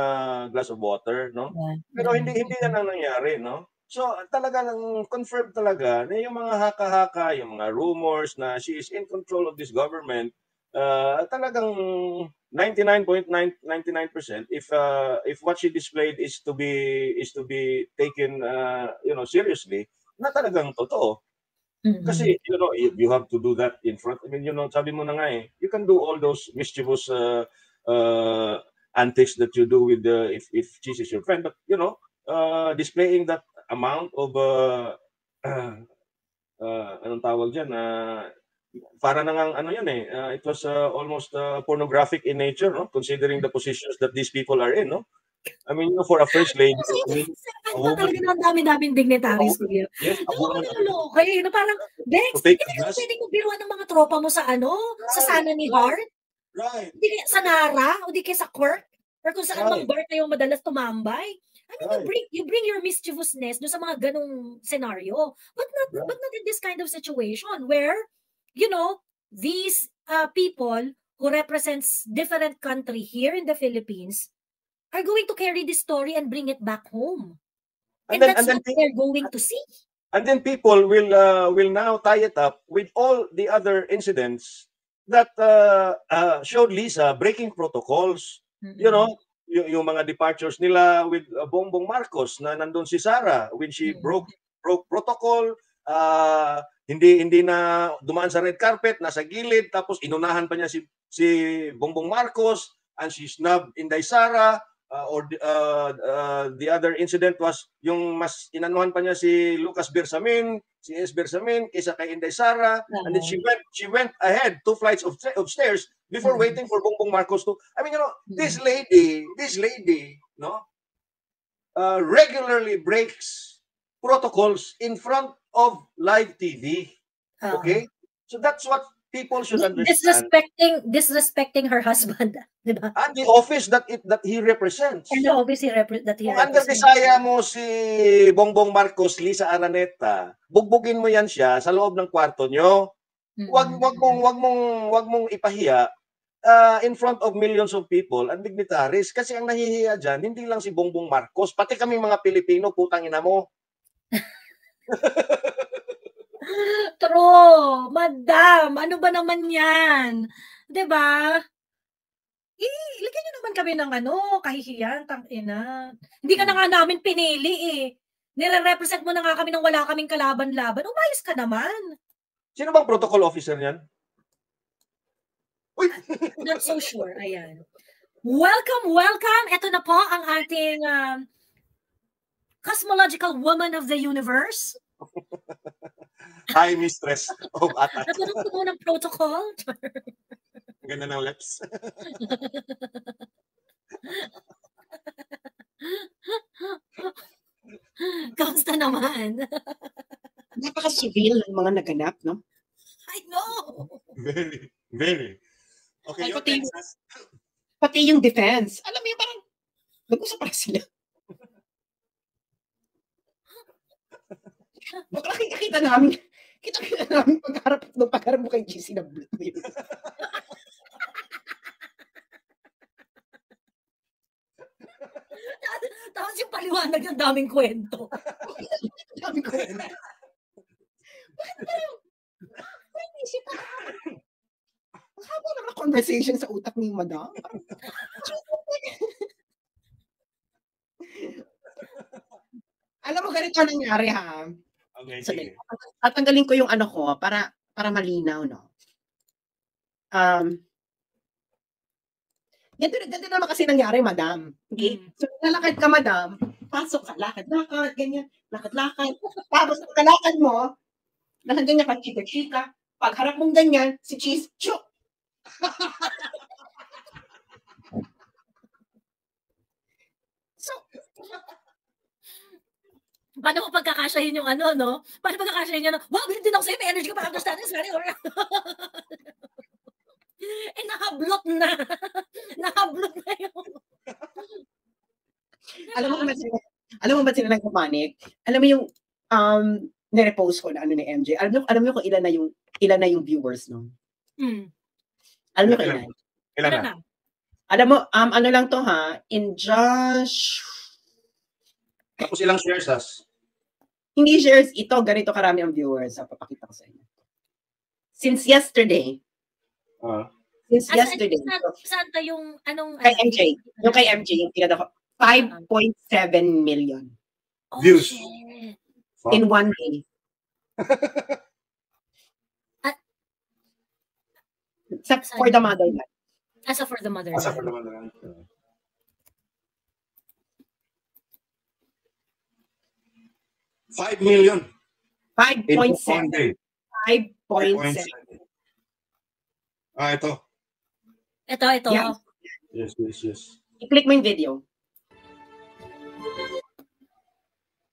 S3: glass of water, no? Pero hindi yan ang nangyari, no? So talaga lang confirmed talaga na yung mga haka-haka, yung mga rumors na she is in control of this government, talagang 99.99% if what she displayed is to be taken seriously, na talagang totoo. Kasi you have to do that in front. I mean, sabi mo na nga you can do all those mischievous antics that you do with if she's your friend, but displaying that amount of anong tawag diyan, para nang it was almost pornographic in nature, no, considering the positions that these people are in, no. I mean, for a first lady,
S2: talaga ng dami-daming dignitaries ko yun.
S3: Yes,
S2: okay, parang Dex, hindi ka pwedeng magbiruan ng mga tropa mo sa sa Sana ni Heart,
S3: right?
S2: Hindi sa Nara, o di kaya sa Quirk, or kung saan mang bar kayo madalas tumambay. I mean, you bring your mischievousness doon sa mga ganong scenario, but not in this kind of situation where these people who represents different country here in the Philippines are going to carry this story and bring it back home. And that's what they're going to see.
S3: And then people will now tie it up with all the other incidents that showed Lisa breaking protocols. Yung mga departures nila with Bongbong Marcos, na nandun si Sara when she broke protocol, hindi na dumaan sa red carpet, nasa gilid, tapos inunahan pa niya si Bongbong Marcos, and she snubbed Inday Sara. Or the other incident was yung mas inanuhan pa niya si Lucas Bersamin, si S. Bersamin kaysa kay Inday Sara, and then she went ahead 2 flights of stairs before waiting for Bongbong Marcos to. I mean, this lady, regularly breaks protocols in front of live TV. Okay, so that's what people should understand.
S2: Disrespecting her husband, diba?
S3: And the office that he represents.
S2: And the office that he represents.
S3: Kung under Bisaya mo si Bongbong Marcos, Lisa Araneta, bugbugin mo yan siya sa loob ng kwarto nyo. Wag mong ipahiya in front of millions of people and dignitaries, kasi ang nahihiya diyan hindi lang si Bongbong Marcos, pati kami mga Pilipino, putang ina mo.
S2: True, madam, ano ba naman yan? Diba? Ilagyan nyo naman kami ng kahihiyan, tangina. Hindi ka na nga namin pinili Nire-represent mo na nga kami nang wala kaming kalaban-laban. Umayos ka naman.
S3: Sino bang protocol officer niyan? Uy!
S2: Not so sure, ayan. Welcome! Ito na po ang ating cosmological woman of the universe.
S3: Hi, mistress of Atat.
S2: Napunong mo ng protocol.
S3: Ganda ng lips.
S2: Kamusta naman?
S1: Napaka-civil ng mga naganap, no?
S2: I know.
S3: Very, very. Okay,
S1: pati yung defense. Alam mo yung parang nag-usap pa sila. Baka kita namin pagharap mo kay GC na blue.
S2: Tapos yung paliwanag ng daming kwento.
S1: Daming kwento. Haba naman conversation sa utak ni madam. Alam mo, ganito nangyari, ha?
S3: Okay,
S1: so,
S3: sige.
S1: Tatanggalin ko yung ko para malinaw, no? Ganito naman kasi nangyari, madam. Okay? So, lalakad ka, madam, pasok ka, lakad, ganyan, lakad. Tapos, pagkalakad mo, nandiyan niya ka, chika-chika. Pag harap mong ganyan, si Cheese, chuk! So,
S2: paano mo pagkakasyahin yung no? Paano pagkakasyahin niya wow, ganun din ako sa'yo, may energy ka para understand this, very nakablot na. Na-upload na yun.
S1: Alam mo ba sila nagpapanik? Alam mo yung nirepost ko na ano ni MJ. Alam mo kung ilan na yung viewers no? Alam mo kung ilan?
S3: Ilan na?
S1: Alam mo, ano lang to ha, in just...
S3: Tapos ilang shares has?
S1: Hindi shares ito, ganito karami ang viewers. Papakita ko sa inyo. Since yesterday. Yesterday.
S2: Saan to yung anong...
S1: Kay MJ. Yung kay MJ, yung pinada ko. 5.7 million.
S3: Views.
S2: Shit.
S1: In one day. For the motherland.
S2: Asa for the motherland.
S3: Asa for the motherland. 5 million.
S1: 5.7. 5.7.
S3: Ito.
S2: Ito.
S3: Yes.
S1: I-click mo yung video.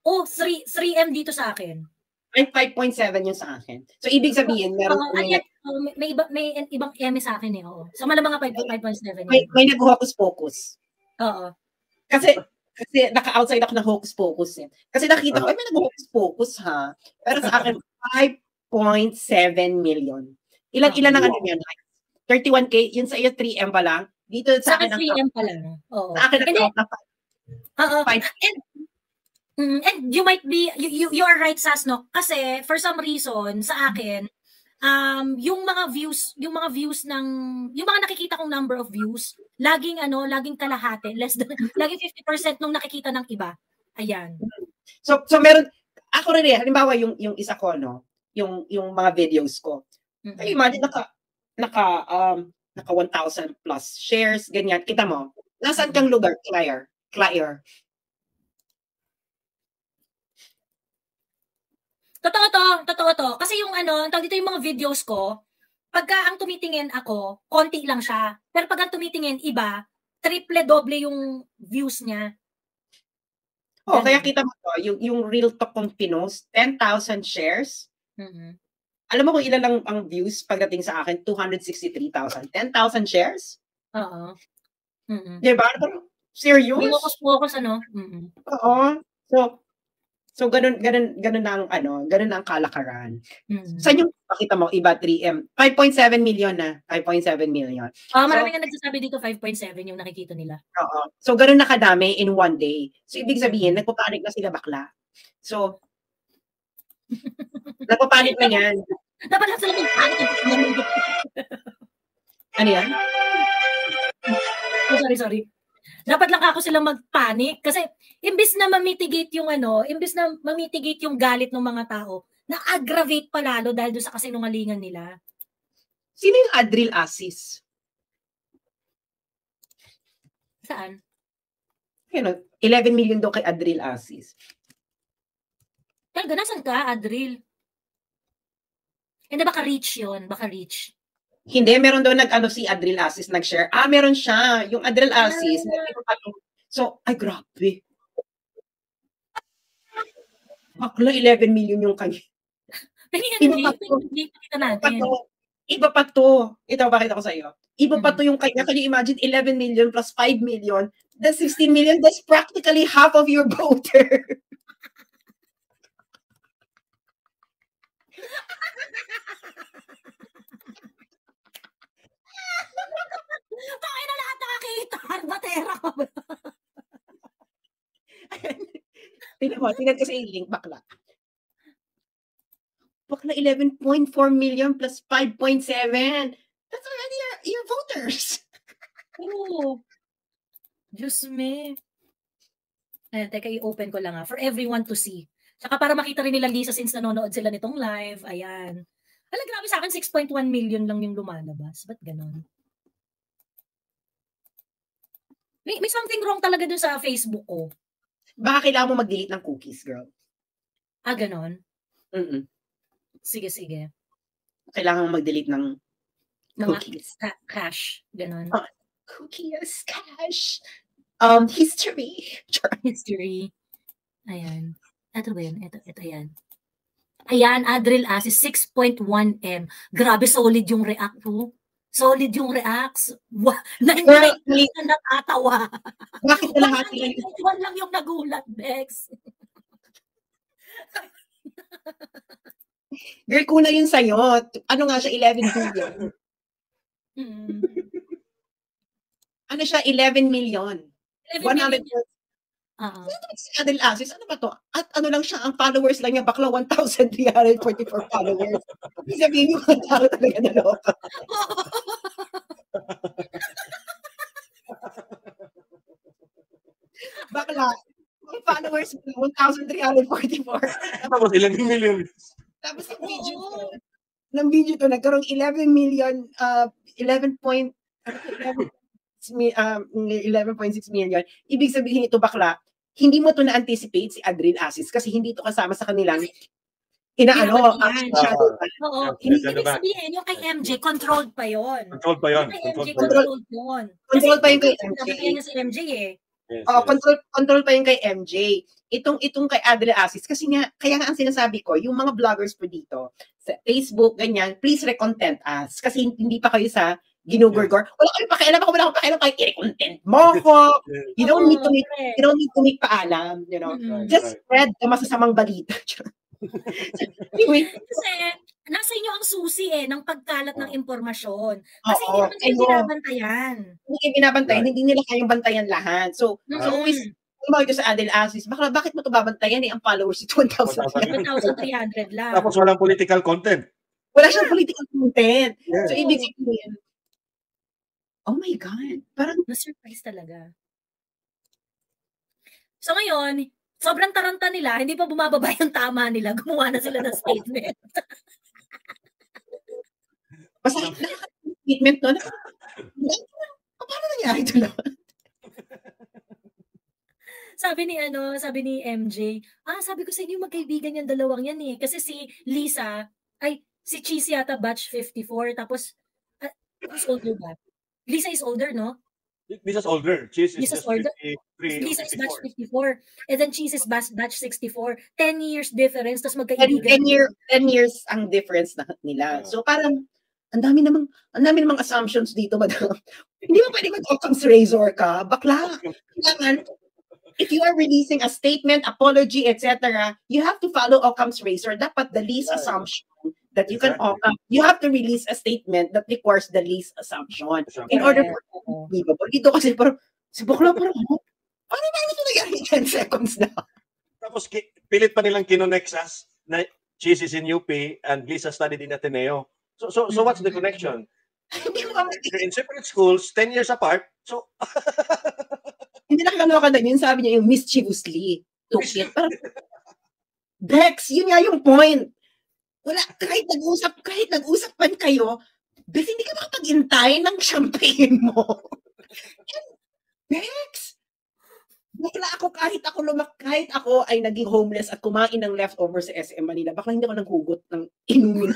S2: Oh, 3M dito sa akin.
S1: Ay, 5.7 yun sa akin. So, ibig sabihin, meron
S2: may ibang M sa akin eh. Oo. So, malamang 5.7.
S1: May nag-hocus pocus.
S2: Oo.
S1: Kasi naka-outside ako ng hocus pocus eh. Kasi nakita ko, may nag-hocus pocus ha. Pero sa akin, 5.7 million. Ilan ang ano yan? 31K, yun sa iyo 3M pa lang. Dito sa akin
S2: 3M pa lang. Oo.
S1: Sa akin
S2: Oo. And you might be, you are right, Sasno, kasi for some reason, sa akin, yung mga views ng, yung mga nakikita kong number of views, laging kalahati, laging 50% nung nakikita ng iba. Ayan.
S1: So meron, ako rin halimbawa yung isa ko, no, yung mga videos ko. Ay, imagine naka 1,000 plus shares, ganyan. Kita mo, nasaan kang lugar? Claire.
S2: Totoo to. Kasi yung dito yung mga videos ko, pagka ang tumitingin ako, konti lang siya. Pero pag ang tumitingin iba, triple-doble yung views niya.
S1: Oh, kaya kita mo to, yung Real Talk kong pinost, 10,000 shares. Alam mo kung ilan lang ang views pagdating sa akin? 263,000. 10,000 shares?
S2: Oo.
S1: Diba? Serious?
S2: Focus,
S1: Oo. So ganun na ang kalakaran. Saan yung pakita mo iba 3M? 5.7 million na. 5.7 million.
S2: Marami nga nagsasabi dito 5.7 yung nakikita nila.
S1: Oo. So ganun na kadami in one day. So ibig sabihin nagpapanik na sila bakla. So nagpapanik na yan.
S2: Dapat lang sila magpanik.
S1: Ano yan?
S2: Oh, sorry. Dapat lang ako silang magpanik kasi imbis na mamitigate yung galit ng mga tao, na-aggravate pa lalo dahil doon sa kasinungalingan nila.
S1: Sino yung Adril Asis?
S2: Saan?
S1: 11 million daw kay Adril Asis.
S2: Talaga, nasan ka, Adril? Hindi, baka reach yun.
S1: Hindi, meron daw si Adril Asis nag-share. Meron siya. Yung Adril Asis. So, ay grabe. Bakla, 11 million yung kanya. Iba pa to. Ito, bakit ako sa iyo? Iba pa to yung kanya. Can you imagine 11 million plus 5 million? That's 16 million. That's practically half of your voter.
S2: Bakit na lahat nakakita? Batera ka ba?
S1: Tingnan kasi yung link, bakla. Bakla 11.4 million plus 5.7. That's already your voters.
S2: Oh. Diyos me. Ayan, teka, i-open ko lang for everyone to see. Saka para makita rin nila Lisa since nanonood sila nitong live. Ayan. Grabe sa akin, 6.1 million lang yung lumalabas. Ba't ganon? May something wrong talaga dun sa Facebook ko.
S1: Baka kailangan mo mag-delete ng cookies, girl.
S2: Ganon? Sige.
S1: Kailangan mo mag-delete ng cookies.
S2: Cash. Ganon.
S1: Cookies, cash. History.
S2: Ayan. Ito ba yan? Ito yan. Ayan, Adril Asis, 6.1M. Grabe, solid yung react ko. solid yung reacts. Na hindi
S1: Girl,
S2: na natatawa.
S1: bakit lahat yan?
S2: 1 lang yung nagulat, Bex.
S1: Girl, kulang yun sa'yo. Ano nga siya, 11 billion. Ano siya, 11 million. 100 si Adel Aziz, ano ba to? At ano lang siya, ang followers lang niya, bakla 1,344 followers. Ibig sabihin yung mga tao talaga naloka. Bakla, ang followers mo, 1,344.
S3: Tapos 11 million.
S1: Tapos ng video to, nagkaroong 11 million, 11.6 million. Ibig sabihin ito, bakla, hindi mo to na-anticipate si Adriel Aziz kasi hindi to kasama sa kanilang inaano.
S2: Oo. Ibig sabihin, yung kay MJ, controlled pa yun.
S3: Controlled pa yun.
S2: Kay MJ, controlled yun.
S1: Controlled pa yun kay MJ.
S2: Kaya si MJ eh.
S3: Yes,
S1: control pa yun kay MJ. Itong kay Adriel Aziz, kasi nga, kaya nga ang sinasabi ko, yung mga vloggers po dito, sa Facebook, ganyan, please recontent us. Kasi hindi pa kayo sa ginugurgor. Wala kayong pakialam ako, wala akong pakialam kahit i-content mo ko. You don't need to make paalam, you know. Just spread the masasamang balita.
S2: Anyway, kasi nasa inyo ang susi ng pagkalat ng impormasyon. Kasi hindi naman kayo binabantayan.
S1: Hindi kayo binabantayan, hindi nila kayang bantayan lahat. So always, ito sa Adel Aziz, bakit mo ito babantayan ang followers ito
S2: 1,300 lang.
S3: Tapos walang political content.
S1: Wala siyang political content. So ibig sabihin, oh my God, parang
S2: na-surprise talaga. So ngayon, sobrang taranta nila, hindi pa bumababa yung tama nila, gumawa na sila ng statement.
S1: Basta statement no? Paano nangyari ito naman?
S2: Sabi ni MJ, sabi ko sa inyo magkaibigan yung dalawang yan eh. Kasi si Lisa, si Cheese yata batch 54, tapos, who's older ba? Lisa is older, no?
S3: Lisa's older. Cheese is just
S2: older.
S3: 53.
S2: Lisa is batch 54. And then Cheese is batch 64. 10 years difference, tapos magkaibigan.
S1: 10 years ang difference nila. So parang, ang dami namang assumptions dito, madam. Hindi mo pwede mag-Occam's razor ka. Bakla. Kailangan, if you are releasing a statement, apology, etc., you have to follow Occam's razor. Dapat the least assumption that you can Occam. You have to release a statement that requires the least assumption in order for it to be believable. Dito kasi parang, si Bakla parang, paano ba ito nangyari 10 seconds na?
S3: Tapos pilit pa nilang kinonexas na Cheese is in UP and Lisa studied in Ateneo. So what's the connection? They're in separate schools, 10 years apart. So
S1: hindi nakakaloka na yun. Sabi niya yung mischievously took it. Parang, Bex, yun nga yung point. Wala, kahit nag-usap pa kayo, Bex, hindi ka makapag-intay ng champagne mo. Bex, bakla ako kahit ako ay naging homeless at kumain ng leftover sa SM Manila, bakla hindi ako naghugot ng inumin.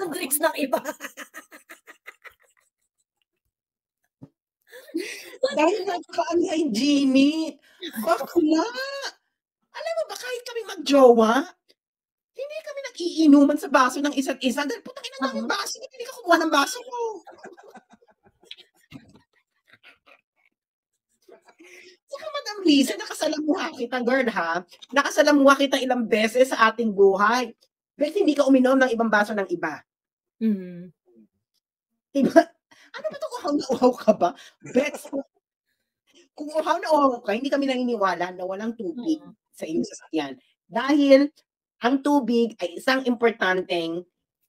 S2: Ang drinks ng iba.
S1: Dahil napaka-unhygienic. Bakla. Alam mo ba, kahit kami mag-jowa, hindi kami nag-iinuman sa baso ng isa't isa. Dahil putang ina namin baso, hindi ka kumuha ng baso mo. Saka Madam Lisa, nakasalamuha kita, girl ha. Nakasalamuha kita ilang beses sa ating buhay. Pero hindi ka uminom ng ibang baso ng iba. Diba? Ano ba ito? Uhaw na uhaw ka ba? Bex, kung uhaw na uhaw ka, hindi kami naniniwala na walang tubig sa iyong sasakyan. Dahil ang tubig ay isang importanteng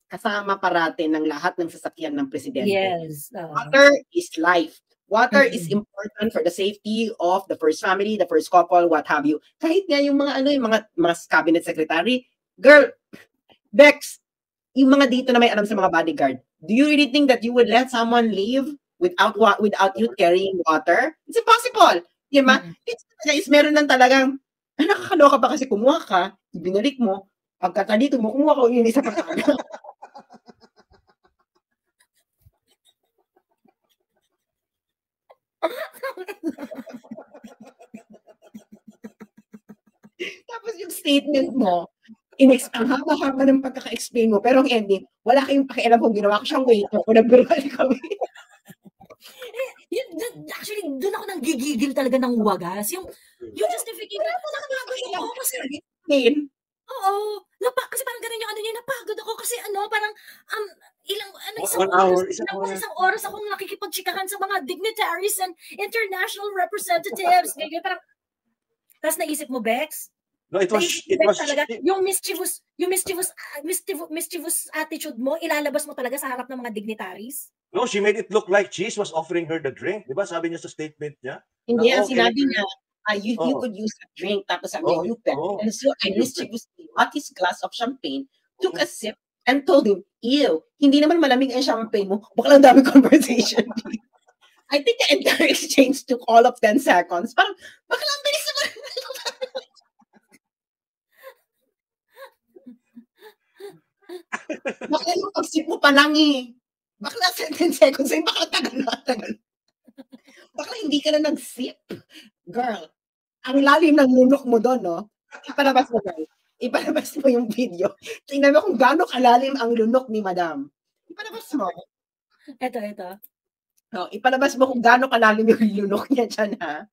S1: kasama parate ng lahat ng sasakyan ng presidente.
S2: Yes.
S1: Water is life. Water is important for the safety of the first family, the first couple, what have you. Kahit nga yung mga yung mga cabinet secretary, girl, Bex, yung mga dito na may alam sa mga bodyguard, do you really think that you would let someone leave without you carrying water? It's impossible. Diba? It's meron lang talagang, nakakaloka ba kasi kumuha ka, ibinalik mo, pagkatalito mo, kumuha ka, yun isa pa sana. Tapos yung statement mo, Ang haba-haba ng pagkaka-explain mo, pero ang ending, wala kayong pakialam kung ginawa ko siyang waiter o nagbiruan kami.
S2: Actually, doon ako nang gigigil talaga ng wagas. Yung justification, napagod ako kasi, oo, kasi parang ganun yung ano niya, napagod ako kasi parang, isang oras akong nakikipagchikahan sa mga dignitaries and international representatives. Ganyan, parang, tapos naisip mo, Bex?
S3: No, it was
S2: talaga, yung mischievous attitude mo, ilalabas mo talaga sa harap ng mga dignitaries?
S3: No, she made it look like Cheese was offering her the drink. Di ba sabi niya sa statement niya?
S1: Hindi, ang sinabi niya, you could use a drink, tapos sabi niya, you bet. And so I mischievously got his glass of champagne, took a sip, and told him, ew, hindi naman malamig ang champagne mo, baka lang dami conversation. I think the entire exchange took all of 10 seconds. Parang, baka lang bilis naman. Baka yung pag-sip mo pa lang eh. Baka lang 10 seconds eh, baka tagal. Baka hindi ka na nag-sip. Girl, ang lalim ng lunok mo doon, no? Ipalabas mo, girl. Ipalabas mo yung video. Tingnan mo kung gaano kalalim ang lunok ni Madam. Ipalabas mo.
S2: Ito.
S1: No, ipalabas mo kung gaano kalalim yung lunok niya dyan, ha?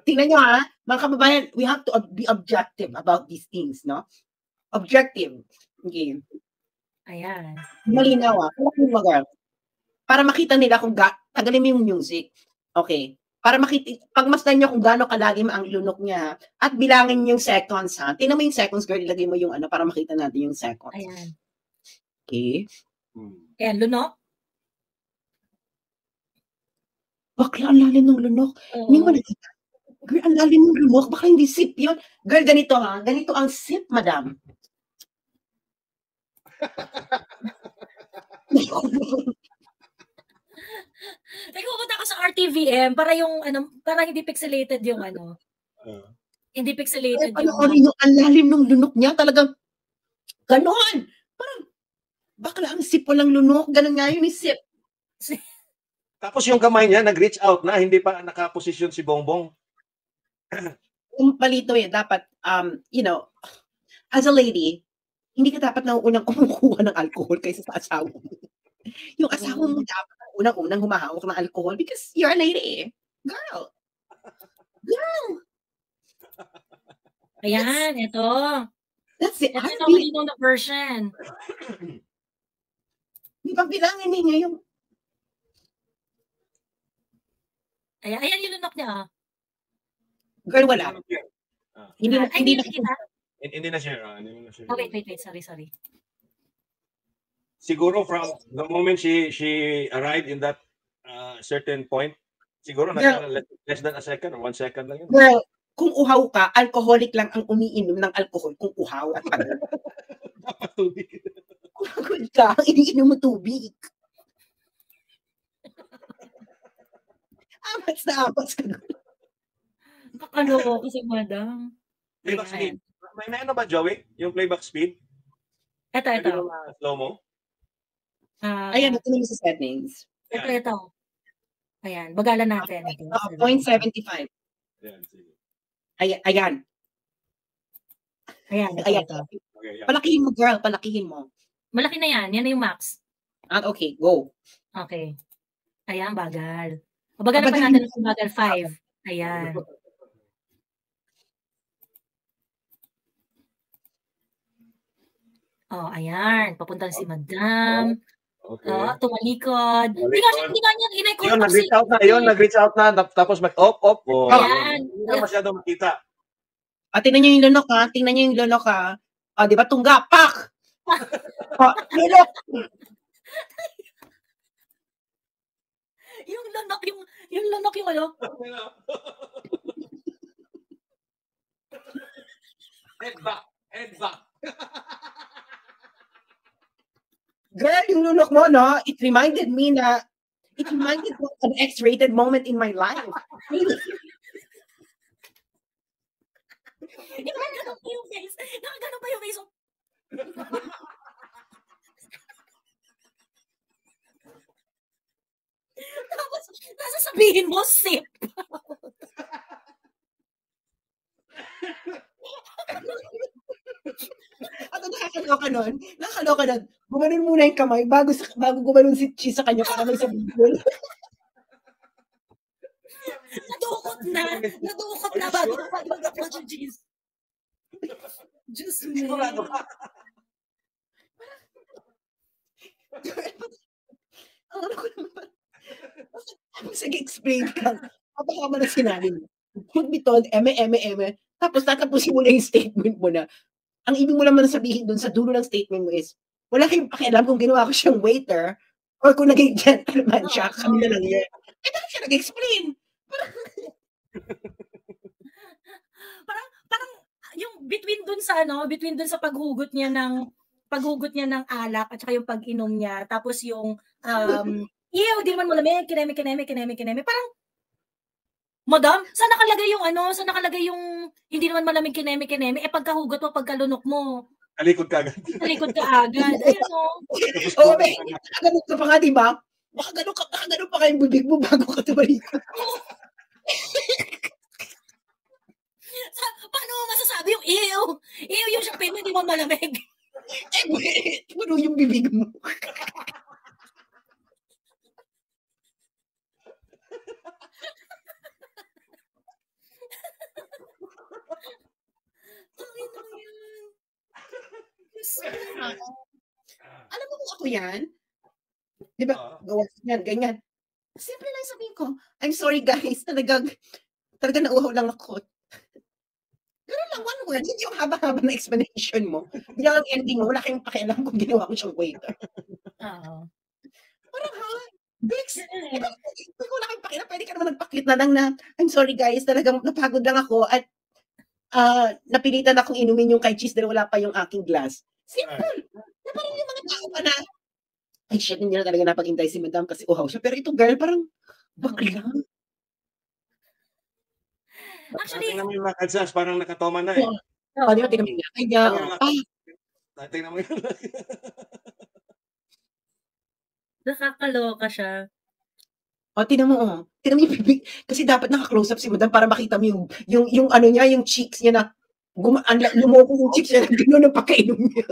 S1: Tingnan nyo, ha? Mga kababayan, we have to be objective about these things, no? Objective. Okay.
S2: Ayan.
S1: Malinaw, ha? Para makita nila kung tagalin mo yung music. Okay. Para makita, pagmasdan nyo kung gaano kalalim ang lunok niya, at bilangin yung seconds, ha? Tingnan mo yung seconds, girl. Ilagay mo yung para makita natin yung seconds.
S2: Ayan.
S1: Okay.
S2: Ayan, lunok.
S1: Bakla, ang lalim ng lunok. Hindi mo nakita. Girl, ang lalim ng lunok. Baka hindi sip yun. Girl, ganito, ha? Ganito ang sip, madam.
S2: Pupunta ka sa RTVM para yung para hindi pixelated yung hindi pixelated yung
S1: ang lalim ng lunok niya, talagang ganon. Parang bakla ang sip lang lunok, ganon nga yun yung sip.
S3: Tapos yung kamay niya nag-reach out na, hindi pa nakaposisyon si Bongbong.
S1: Palito dapat as a lady, hindi ka dapat na unang kumukuha ng alcohol kaysa sa asawa mo. Yung asawa mo dapat unang humahawak ng alcohol because you're a lady. Girl.
S2: Ayan, ito.
S1: That's the
S2: Ito na version.
S1: Di ba bilangin ninyo yung
S2: ayan yung lunok niya,
S1: Girl, wala. Hindi
S3: na share.
S2: Oh, wait. Sorry.
S3: Siguro from the moment she arrived in that certain point, siguro less than a second or 1 second lang yun.
S1: Girl, kung uhaw ka, alcoholic lang ang umiinom ng alcohol kung uhaw at pagod.
S3: Dapat tubig.
S1: Kung pagod ka, iniinom mo tubig. Amas ka doon.
S2: Kakalo kasi, madam.
S3: Playback speed. May ba, Joey? Yung playback speed?
S2: Ito.
S3: Slow mo?
S1: Ayan, ito naman sa settings.
S2: Ito. Ayan, bagalan natin.
S1: 0.75. Ayan.
S2: Ito.
S3: Okay,
S1: palakihin mo, girl. Palakihin mo.
S2: Malaki na yan. Yan na yung max.
S1: Okay, go.
S2: Okay. Ayan, bagal. Bagalan pa natin sa bagal 5. Ayan. Ayan. Papunta si Madam.
S3: Okay.
S2: Tumalikod. Hindi nga niya inay-call.
S3: Nag-reach out na. Tapos mag-op.
S2: Ayan.
S3: Hindi na masyado makita.
S1: Tingnan niyo yung lunok, ha. Di ba tungga? Pak! Lunok!
S2: Yung lunok yung ano?
S3: Head back.
S1: Girl, yung lunok mo, no? It reminded me of an X-rated moment in my life.
S2: Nakagano pa yung face. Tapos, nasasabihin mo, sip.
S1: nakakaloka nun. Gumanon muna yung kamay bago gumanon si Cheese sa kanya para may sabihin.
S2: Nadukot na bago mag-approach yung Cheese. Diyos me.
S3: Sigurado ka.
S1: Sige, explain ka. Kapag na sinabi mo. Should be told, eme. Tapos tatapusin mo na yung statement mo na. Ang ibig mo naman sabihin dun sa dulo ng statement mo is, wala kayong pakialam kung ginawa ko siyang waiter or kung naging gentleman siya, kami na lang yun. Eh, bakit siya nag-explain?
S2: Parang yung between dun sa paghugot niya ng alak at saka yung pag-inom niya, tapos yung di naman malamig, kineme. Parang, Madam, saan nakalagay yung hindi naman malamig kineme, pagkahugot mo, pagkalunok mo.
S3: Talikod ka agad.
S2: Ayun o.
S1: Oo, nakaganong ka pa nga, diba? Nakaganong pa kayong bibig mo bago ka tumalikod.
S2: Paano mo masasabi yung ew yung champagne mo, hindi mo malamig?
S1: Puno yung bibig mo. Alam mo kung ako yan? Di ba? Gawa yan, ganyan. Simple lang sabihin ko, I'm sorry guys, talaga nauhaw lang ako. Pero lang, one word, hindi yung haba-haba na explanation mo. Bilang ending mo, wala kayong pakialam kung ginawa ko siyang waiter.
S2: Oo.
S1: Parang Bex, kung wala kayong pakialam, pwede ka naman nagpakit na lang na, I'm sorry guys, talagang napagod lang ako at napilitan akong inumin yung kay Cheese dahil wala pa yung aking glass. Simple. Na parang yung mga tao pa na, ay shit, hindi na talaga napag-intay si Madam kasi uhaw siya. Pero ito girl, parang, bakla.
S2: Actually,
S3: tingnan mo yung mga kadsas, parang nakatoma na eh.
S1: Di ba, tingnan mo yung kanya.
S3: Tingnan mo yun.
S2: Nakakaloka siya.
S1: Tingnan mo yung bibig. Kasi dapat naka-close up si Madam para makita mo yung ano niya, yung cheeks niya na lumoko yung cheeks niya na gano'n ang pagkainom niya.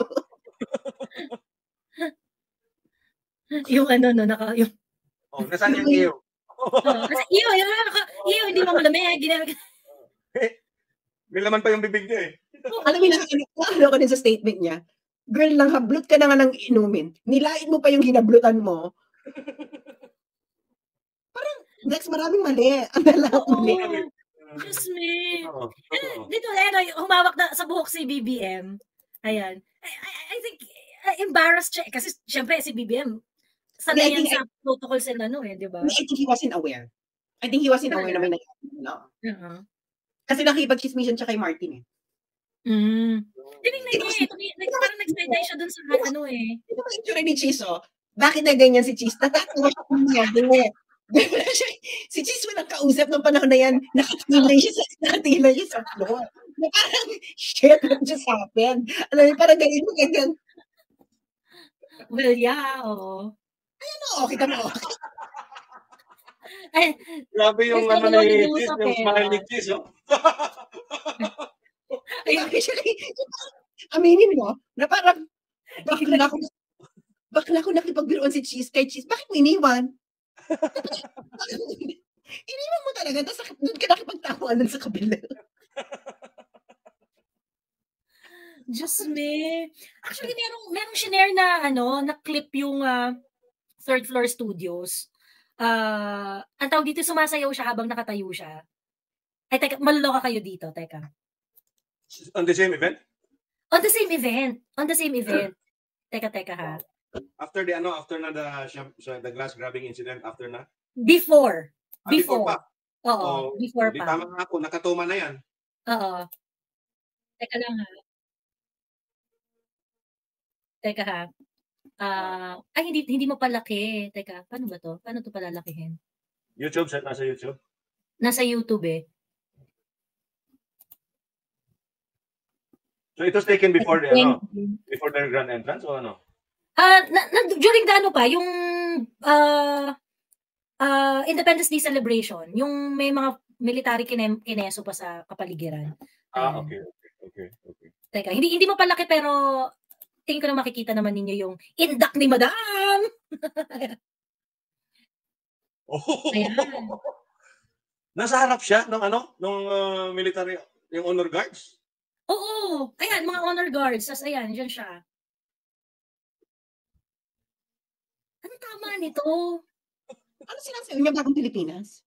S2: Yung yung...
S3: nasaan yung iyo?
S2: Kasi iyo, hindi mo malamig.
S3: May laman pa yung bibig niya eh.
S1: Alam mo na, ko din sa statement niya, girl, lang hablot ka na nga ng inumin. Nilain mo pa yung hinablutan mo. Parang, next, maraming mali. Ang dalang mali.
S2: Diyos me. Dito, humawak na sa buhok si BBM. Ayan. I think, embarrassed siya. Kasi, syempre, si BBM, sanay yan sa protocols and di ba?
S1: I think he wasn't aware. I think he wasn't aware na may nangyari. Kasi nakipag-chismisan siya kay Martin eh.
S2: Tinignan niya parang nag-stay siya dun sa eh.
S1: Ito ba yung ni Cheese Bakit na ganyan si Cheese? Natatawa siya niya. Si Cheese walang kausap ng panahon na yan. Nakatilay siya sa floor. Na parang, shit, what just happened? Alam mo, parang ganyan.
S2: Well, yeah, oo.
S1: Ayun kita mo.
S3: Grabe yung ni Cheese, yung smile ni Cheese,
S1: Aminin mo, na parang, bakla ko nakipagbiruan si Cheese kay Cheese. Bakit mo iniwan? Iniwan mo talaga, tapos doon ka nakipagtawanan sa kabila.
S2: Diyos me. Actually, merong shinare na, na clip yung Third Floor Studios. Ang tawag dito, sumasayaw siya habang nakatayo siya. Ay, teka, maluloka kayo dito, teka.
S3: On the same event?
S2: On the same event. Teka ha.
S3: After na the glass grabbing incident, after na?
S2: Before
S3: pa.
S2: Oo, before pa.
S3: Tama nga ako, nakatuma na yan.
S2: Oo. Teka lang ha. Teka ha. Ay, hindi mo palaki. Teka, paano ba to? Paano to palalakihin?
S3: YouTube, nasa YouTube?
S2: Nasa YouTube eh.
S3: So it was taken before before their grand entrance o ano?
S2: During yung Independence Day celebration, yung may mga military kineso pa sa kapaligiran.
S3: Okay.
S2: Teka, hindi mo palaki pero tingin ko na makikita naman ninyo yung indak ni Madam. Ayan.
S3: Nasa harap siya ng military, yung honor guards?
S2: Oo. Ayan, mga honor guards. Tapos ayan, dyan siya. Ano tama nito?
S1: Ano sinasabi niya bagong Pilipinas?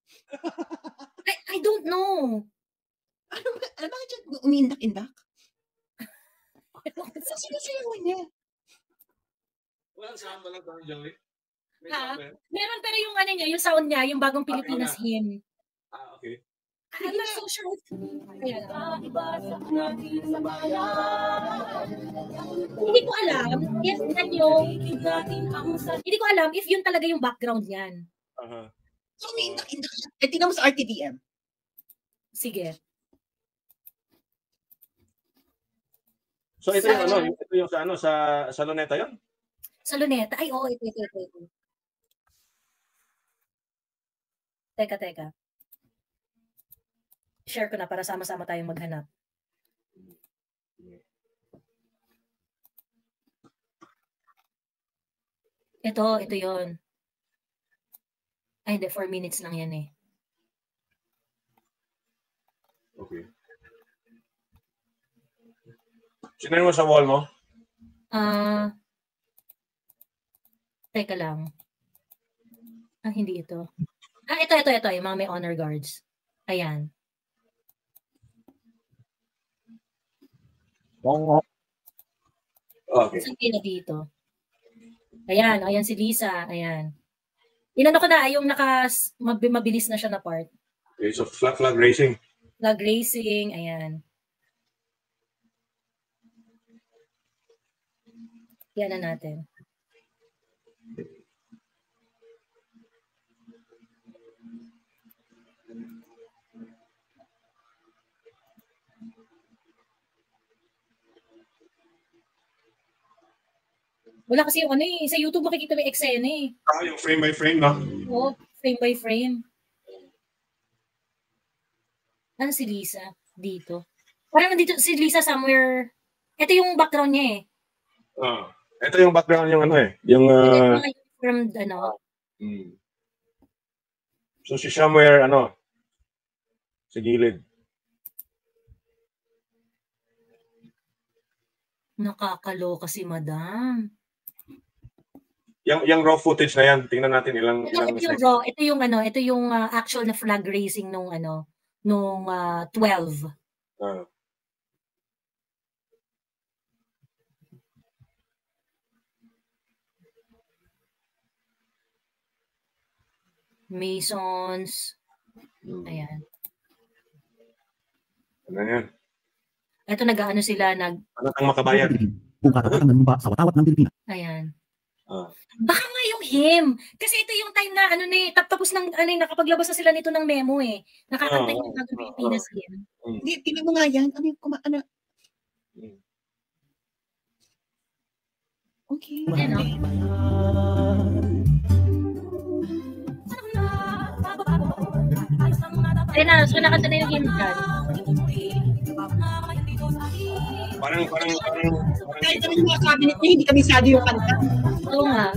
S2: I don't know.
S1: Bakit siya umiindak-indak?
S2: Sa
S1: sinasayawan niya.
S3: Walang sound, walang sound, Joey.
S2: Meron, pero yung ano niya, yung sound niya, yung bagong Pilipinas hymn.
S3: Okay.
S2: I'm not so sure. Hindi ko alam if that yung hindi ko alam if yun talaga yung background niyan.
S1: So, umiindak-indak siya. Tingnan mo sa RTVM.
S2: Sige.
S3: So ito yung sa Luneta yun?
S2: Sa Luneta? Ay, oo, ito. Teka. Share ko na para sama-sama tayong maghanap. Ito yun. Ay, hindi, 4 minutes lang yan eh.
S3: Okay. Sinare mo sa wall mo?
S2: Teka lang. Hindi ito. Ito. Yung mga may honor guards. Ayan.
S3: Okay.
S2: Saan kila dito? Ayan si Lisa. Ayan. Inano ko na, yung mabilis na siya na part.
S3: Okay, so flag racing.
S2: Flag racing, ayan. Yan na natin. Wala kasi yung sa YouTube makikita may eksena eh.
S3: Yung frame by frame, no?
S2: Oo, frame by frame. Ano si Lisa dito? Parang nandito si Lisa somewhere. Ito yung background niya eh.
S3: Ito yung background yung yung
S2: from
S3: So si somewhere sa gilid.
S2: Nakakaloka si Madam.
S3: Yung raw footage na yan, tingnan natin ilang
S2: yung raw. Ito yung actual na flag racing nung 12. Masons. Ayan.
S3: Ano yan?
S2: Ito nag-aano sila
S3: Ano ang makabayan?
S4: Kung katatakan ng lumba sa watawat ng Pilipinas.
S2: Ayan. Baka nga yung him. Kasi ito yung time na tapos ng nakapaglabas na sila nito ng memo eh. Nakakanta yung bagong Pilipinas him.
S1: Hindi, tingnan mo nga yan. Okay.
S2: Ayun so nakanta na yung him dyan.
S3: Parang
S1: kahit naman yung mga cabinet niya, hindi kabisado yung kanta.
S2: Oo nga.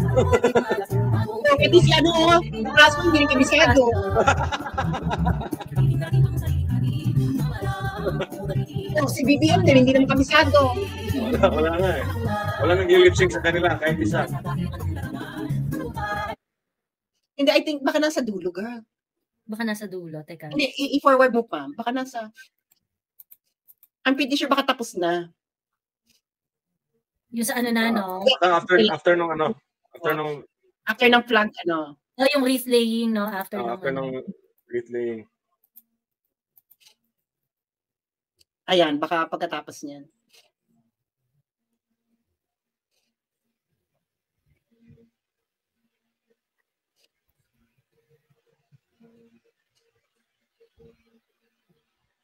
S1: Pwede si kaso hindi rin kabisado. Si BBM din, hindi naman kabisado.
S3: Wala nga eh. Wala nang lip sync sa kanila, kahit isa.
S1: Hindi, I think baka nasa dulo, girl.
S2: Baka nasa dulo, teka.
S1: Hindi, i-forward mo pa. Baka nasa... I'm pretty sure baka tapos na.
S2: Yung sa no?
S3: After ng
S1: After ng flag,
S2: yung wreath laying, no? After
S3: ng wreath laying.
S1: Ayan, baka pagkatapos niyan.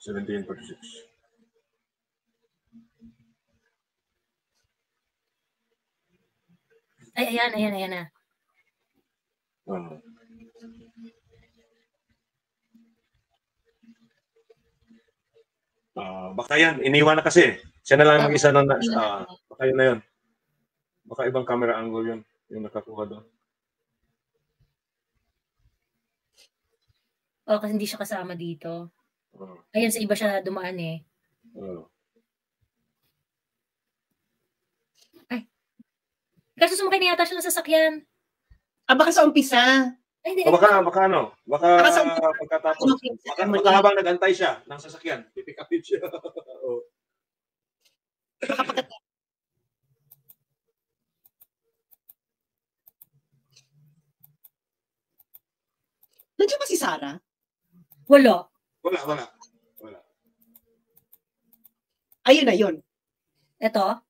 S3: $17.46.
S2: Ay, ayan na.
S3: Baka yan, iniwan na kasi. Siya na lang ang isa baka yun na yun. Baka ibang camera angle yun, yung nakakuha doon.
S2: Kasi hindi siya kasama dito.
S3: Oo.
S2: Ayan, sa iba siya dumaan eh.
S3: Oo.
S2: Kasi sumakay na yata siya ng sasakyan.
S1: Baka sa umpisa.
S2: Ay, hindi.
S3: Baka
S1: Baka sa umpisa.
S3: pagkatapos. Baka habang nag-antay siya ng sasakyan, pipick up siya. Oo.
S1: Baka pagkatapos. Nandiyan ba si Sarah?
S2: Wala.
S3: Wala.
S1: Ayun na yun.
S2: Ito?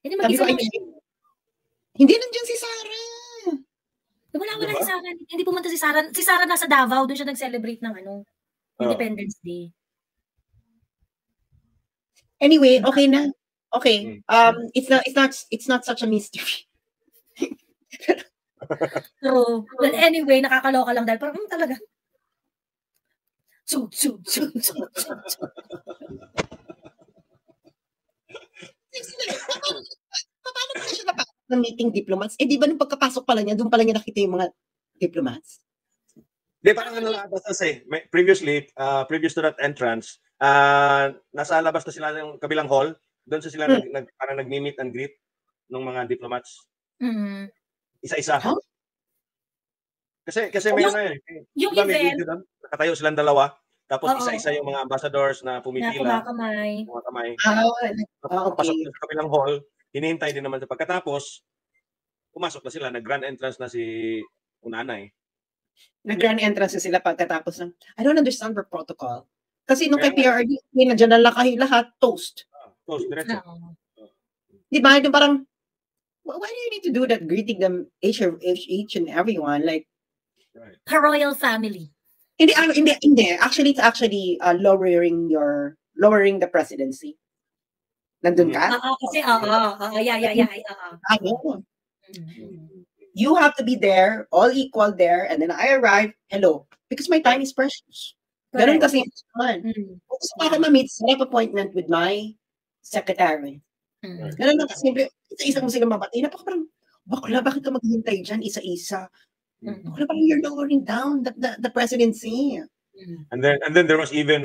S2: Hindi
S1: Sabi ko,
S2: mag-isa lang siya.
S1: hindi nandiyan si Sarah.
S2: Wala
S3: Diba?
S2: si Sarah. Hindi pumunta si Sarah. Si Sarah nasa Davao. Doon siya nag-celebrate ng Independence Day.
S1: Anyway, okay na. Okay. It's not such a mystery.
S2: So, well, anyway, nakakaloka lang dahil parang talaga.
S1: Paano ba siya napasok ng meeting diplomats? Di ba nung pagkapasok pala niya, doon pala niya nakita yung mga diplomats?
S3: Di, parang labas previously, previous to that entrance, nasa labas na sila ng kabilang hall. Doon sila parang nag-meet and greet ng mga diplomats.
S2: Mm-hmm.
S3: Isa-isa.
S1: Huh?
S3: Kasi may
S2: yung
S3: diba,
S2: event,
S3: nakatayo silang dalawa. Tapos isa-isa yung mga ambassadors na pumipila.
S2: Na kumakamay.
S3: Pasok na sa kabilang hall. Hinihintay din naman sa pagkatapos. Pumasok na sila. Nag-grand entrance na si Unanay.
S1: Nag-grand entrance na sila pagkatapos ng... I don't understand the protocol. Kasi nung kay PRRD, nandiyan na lahat, toast.
S3: Toast, diretso.
S1: Di ba? Yung parang, why do you need to do that? Greeting them each and everyone. Like,
S3: right.
S2: Her royal family.
S1: Hindi. Actually, it's actually lowering the presidency. Nandun ka?
S2: Kasi,
S1: You have to be there, all equal there, and then I arrive, hello. Because my time is precious. Ganun kasi naman. So, para ma-meet, set up appointment with my secretary. Ganun lang kasi, isa-isa mo sila mabati. Parang, bakla, bakit ka maghihintay dyan, isa-isa? Bakla, parang you're lowering down the presidency.
S3: And then there was even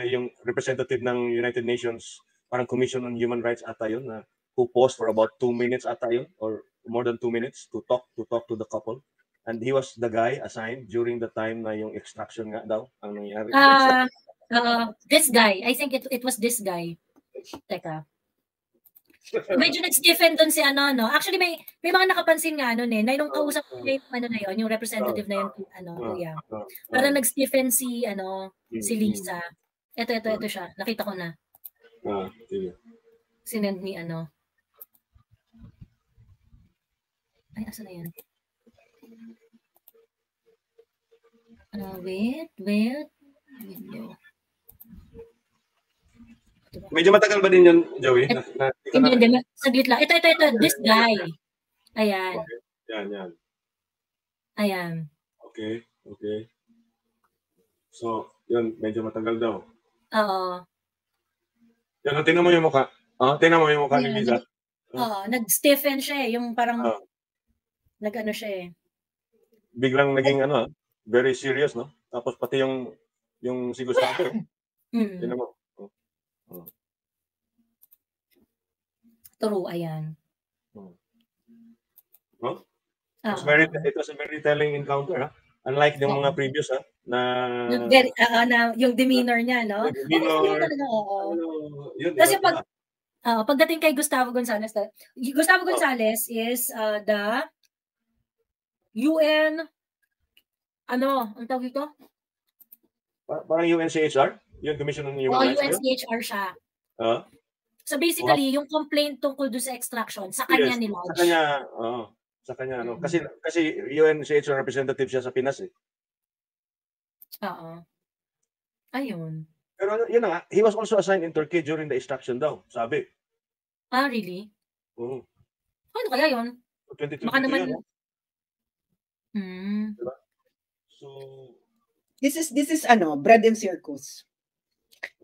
S3: yung representative ng United Nations, parang Commission on Human Rights ata yun, who paused for about 2 minutes ata yun, or more than 2 minutes to talk to the couple. And he was the guy assigned during the time na yung extraction nga daw ang nangyari.
S2: This guy. I think it was this guy. Teka. Medyo nag-stiffen doon si no? Actually, may mga nakapansin nga na nung kausap ko yung representative na yun, kuya. Parang nag-stiffen si Lisa. Ito siya. Nakita ko na. Sinend ni Ay, asa na yan? Wait. Video.
S3: Medyo matagal ba din yun, Joey?
S2: Hindi. Saglit lang. Ito. This guy. Ayan.
S3: Okay. Yan.
S2: Ayan.
S3: Okay. So, yun, medyo matagal daw.
S2: Oo.
S3: Yan, tingnan mo yung mukha. Tingnan mo yung mukha ni Lisa.
S2: Nag-stiffen siya yung parang nag-ano siya
S3: Biglang naging very serious, no? Tapos pati yung si Gustavo. Tingnan mo.
S2: True, ayan.
S3: It was a very telling encounter, ha? Unlike yung mga previous,
S2: yung demeanor niya, no? Kasi pagdating kay Gustavo Gonzales is the UN, ang tawag ito?
S3: Parang UNCHR? Yung Commission on Human Rights?
S2: UNCHR siya. So basically, yung complaint tungkol doon sa extraction, sa kanya nilodge.
S3: Sa kanya, no? Kasi UNCHR representative siya sa Pinas, eh.
S2: Oo. Ayun.
S3: Pero yun na nga, he was also assigned in Turkey during the extraction daw, sabi.
S2: Really?
S3: Oo.
S2: Ano kaya yun?
S3: 2022
S2: baka naman
S3: yun, diba? So,
S1: this is bread and circus.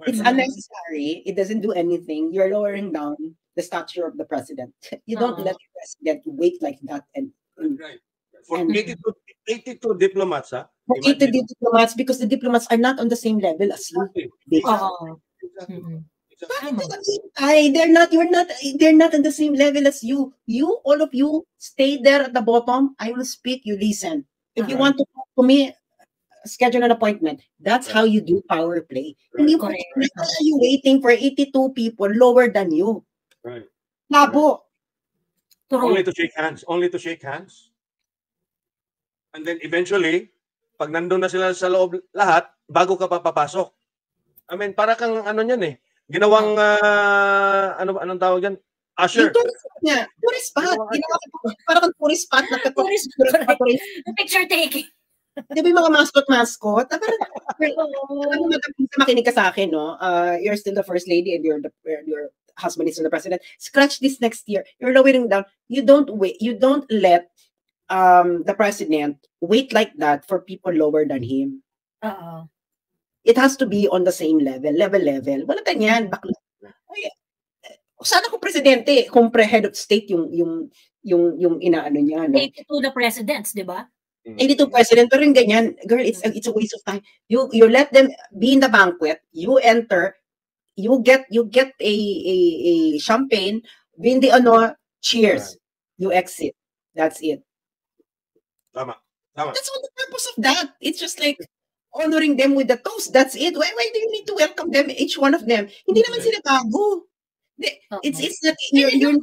S1: It's unnecessary. It doesn't do anything. You're lowering down the stature of the president. You don't let the president wait like that and
S3: Right. For
S1: And-
S3: 82 diplomats,
S1: for 80 diplomats, because the diplomats are not on the same level as you.
S2: Oo.
S3: Exactly.
S2: Mm-mm.
S3: Exactly.
S1: Ay, they're not on the same level as you. All of you, stay there at the bottom. I will speak, you listen. If you
S3: Right.
S1: want to talk to me, schedule an appointment. That's how you do power play. Hindi
S3: Right.
S1: why are you waiting for 82 people lower than you?
S3: Right.
S1: Labo.
S3: Only
S2: True.
S3: to shake hands. Only to shake hands. And then eventually, pag nandun na sila sa loob lahat, bago ka pa papasok. I mean, para kang ano yan eh. Ginawang, anong tawag yan?
S1: Yung
S3: Usher.
S1: tourist spot niya. Tourist spot. Parang tourist spot.
S2: Tourist spot. Picture taking.
S1: Di ba yung mga mascot? Makinig ka sa akin, no? You're still the first lady and your husband is still the president. Scratch this next year. You're lowering down. You don't wait. You don't let the president wait like that for people lower than him.
S2: Oo.
S1: It has to be on the same level. Wala ganyan. Bakla. Ay, sana kung presidente, kung head of state yung inaano niya, no?
S2: 82 na presidents, di ba?
S1: 82 president, pero yung ganyan, girl, it's a waste of time. You let them be in the banquet, you enter, you get a champagne, bin the cheers, you exit. That's it.
S3: Tama.
S1: That's all the purpose of that. It's just like honoring them with the toast. That's it. Why do you need to welcome them, each one of them? Hindi naman sila bago. It's not you're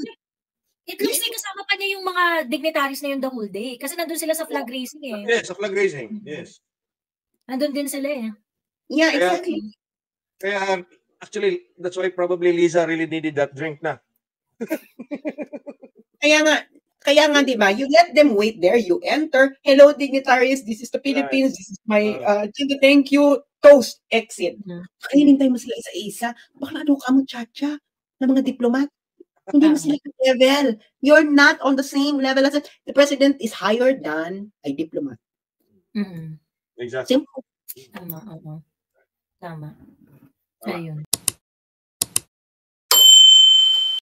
S2: It looks like kasama pa niya yung mga dignitaries na yun the whole day. Kasi nandun sila sa flag raising eh.
S3: Yes, sa flag raising. Yes.
S2: Nandun din sila eh.
S1: Yeah, exactly.
S3: Kaya, actually, that's why probably Liza really needed that drink na.
S1: Kaya nga, di ba, you let them wait there, you enter, hello dignitaries, this is the Philippines, this is my, thank you, toast, exit. Kainin tayo mo sila isa-isa, baka ano ka mo, chacha, ng mga diplomat. Hindi mo sila level. You're not on the same level as the president is higher than a diplomat.
S2: Mm-hmm.
S3: Exactly.
S1: Simple.
S2: Tama, oo. Tama. Ayun.